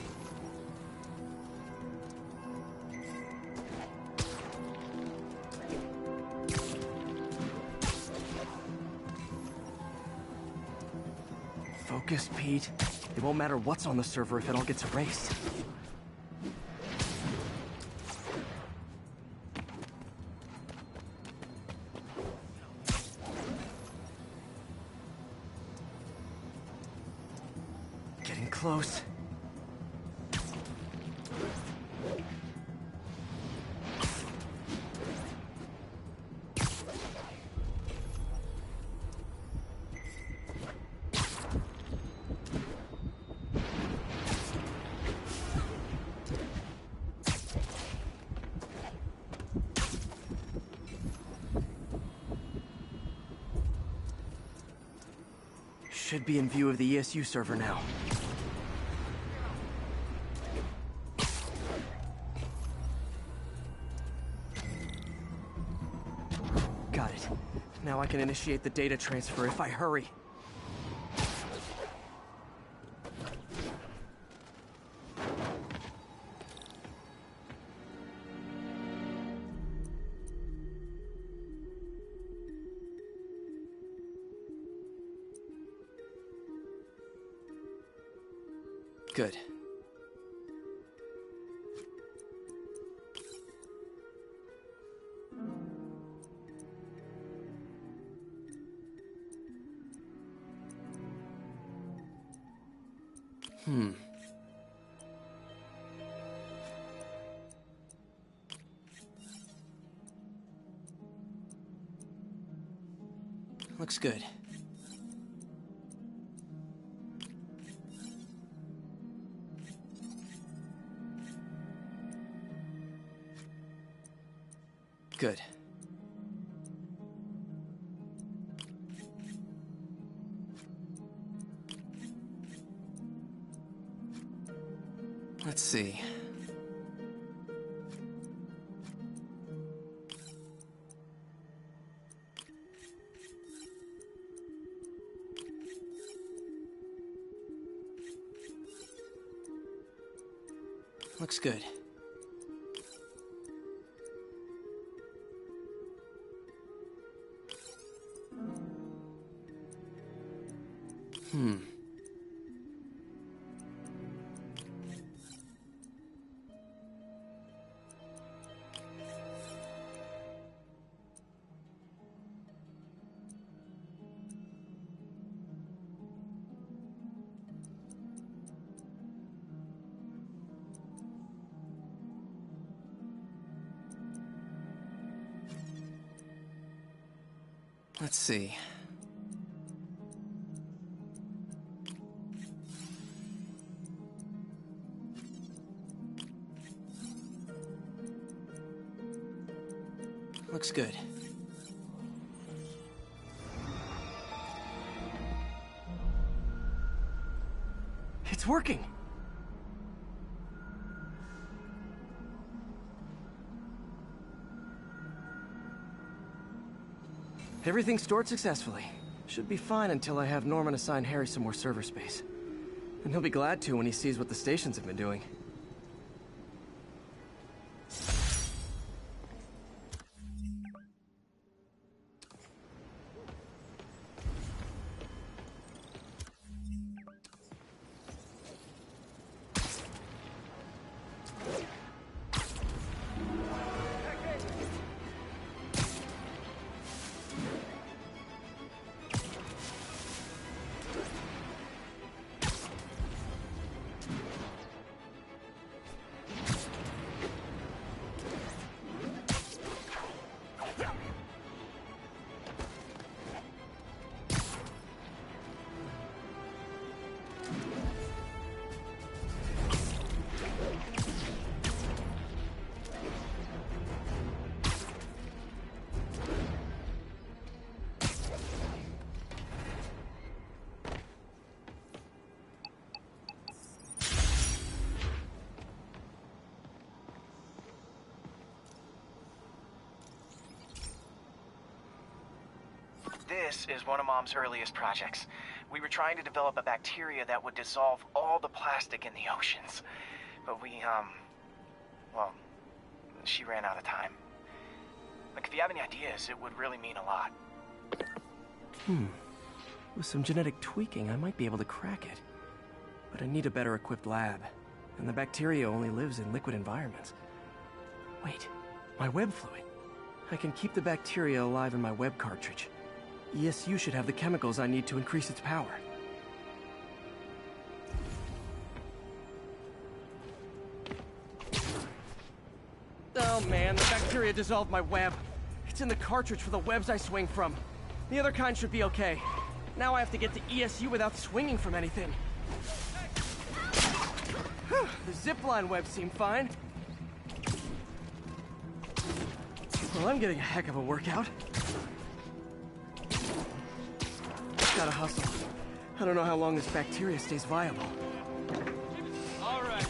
Focus, Pete. It won't matter what's on the server if it all gets erased. Getting close. Should be in view of the ESU server now. can initiate the data transfer if I hurry. Good. Looks good. Good. Let's see. Looks good. Let's see. Looks good. It's working! Everything stored successfully. Should be fine until I have Norman assign Harry some more server space. And he'll be glad to when he sees what the stations have been doing. This is one of Mom's earliest projects. We were trying to develop a bacteria that would dissolve all the plastic in the oceans. But well, she ran out of time. Like, if you have any ideas, it would really mean a lot. With some genetic tweaking, I might be able to crack it. But I need a better equipped lab. And the bacteria only lives in liquid environments. Wait, my web fluid. I can keep the bacteria alive in my web cartridge. ESU should have the chemicals I need to increase its power. Oh man, the bacteria dissolved my web. It's in the cartridge for the webs I swing from. The other kind should be okay. Now I have to get to ESU without swinging from anything. The zipline webs seem fine. Well, I'm getting a heck of a workout. Gotta hustle. I don't know how long this bacteria stays viable. All right.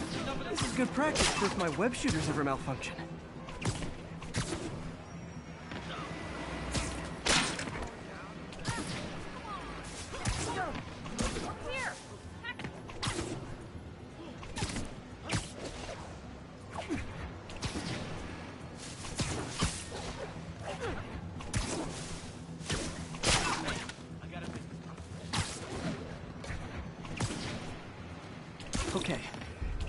This is good practice for if my web shooters ever malfunction. Okay.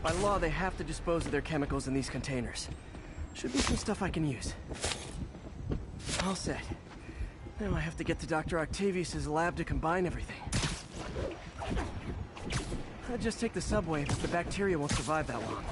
By law, they have to dispose of their chemicals in these containers. Should be some stuff I can use. All set. Now I have to get to Dr. Octavius's lab to combine everything. I'd just take the subway, but the bacteria won't survive that long.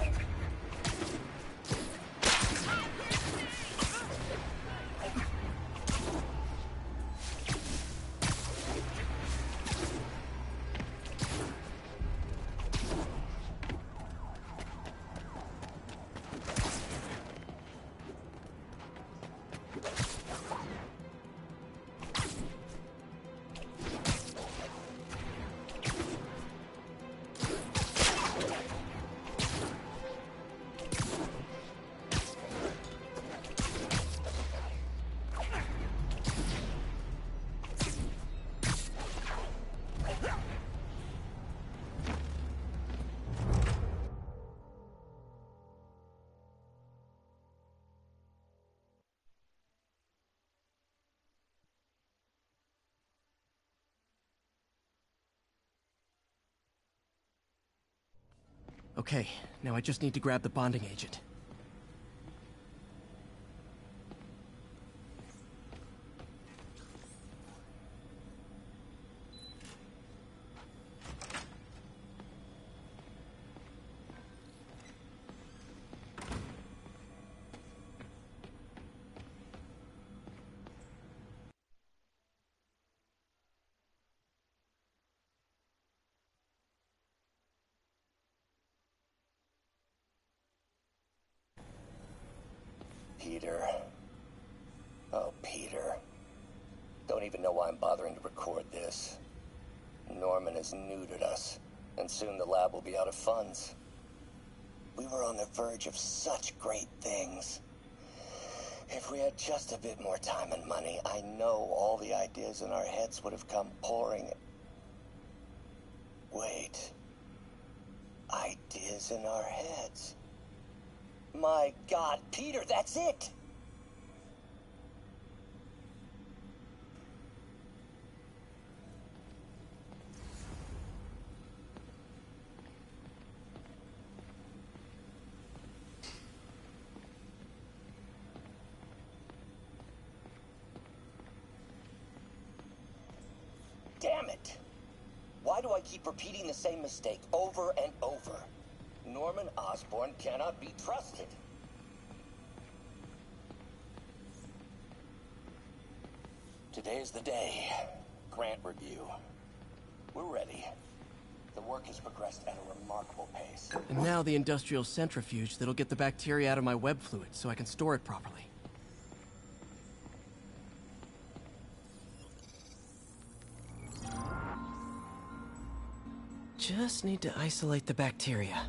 Okay, now I just need to grab the bonding agent. Peter. Oh, Peter. Don't even know why I'm bothering to record this. Norman has neutered us, and soon the lab will be out of funds. We were on the verge of such great things. If we had just a bit more time and money, I know all the ideas in our heads would have come pouring. Wait. Ideas in our heads. My God, Peter, that's it! Damn it! Why do I keep repeating the same mistake over and over? Norman Osborn cannot be trusted. Today is the day. Grant review. We're ready. The work has progressed at a remarkable pace. And now the industrial centrifuge that'll get the bacteria out of my web fluid so I can store it properly. Just need to isolate the bacteria.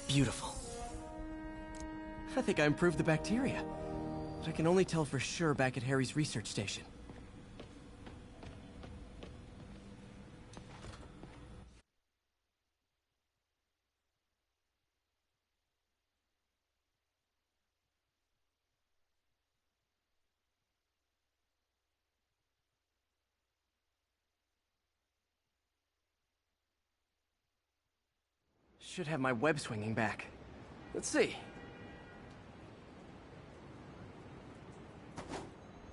Beautiful. I think I improved the bacteria. But I can only tell for sure back at Harry's research station. Should have my web swinging back. Let's see.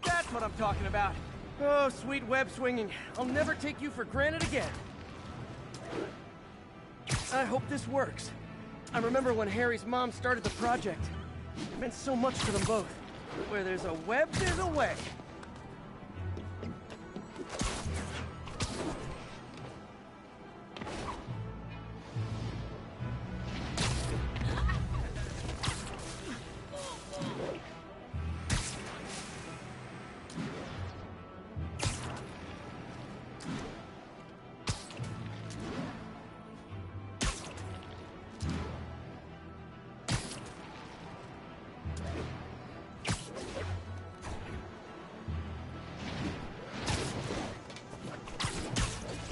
That's what I'm talking about. Oh, sweet web swinging. I'll never take you for granted again. I hope this works. I remember when Harry's mom started the project. It meant so much to them both. Where there's a web, there's a way.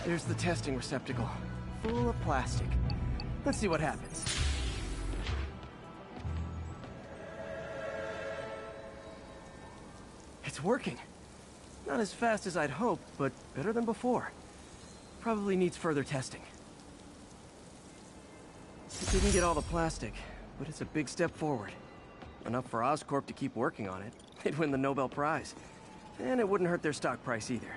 There's the testing receptacle, full of plastic. Let's see what happens. It's working. Not as fast as I'd hoped, but better than before. Probably needs further testing. It didn't get all the plastic, but it's a big step forward. Enough for Oscorp to keep working on it. They'd win the Nobel Prize. And it wouldn't hurt their stock price either.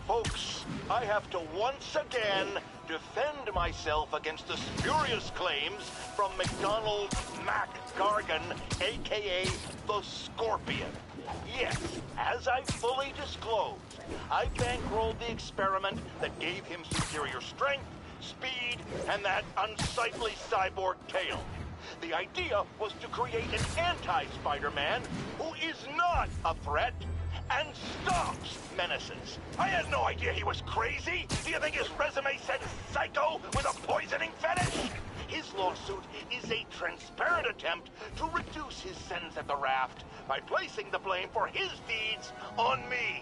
Folks, I have to once again defend myself against the spurious claims from McDonald Mac Gargan, aka the Scorpion. Yes, as I fully disclosed, I bankrolled the experiment that gave him superior strength, speed, and that unsightly cyborg tail. The idea was to create an anti-Spider-Man who is not a threat and stops menaces. I had no idea he was crazy. Do you think his resume said psycho with a poisoning fetish? His lawsuit is a transparent attempt to reduce his sentence at the raft by placing the blame for his deeds on me.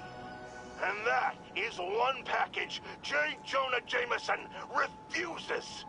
And that is one package J. Jonah Jameson refuses.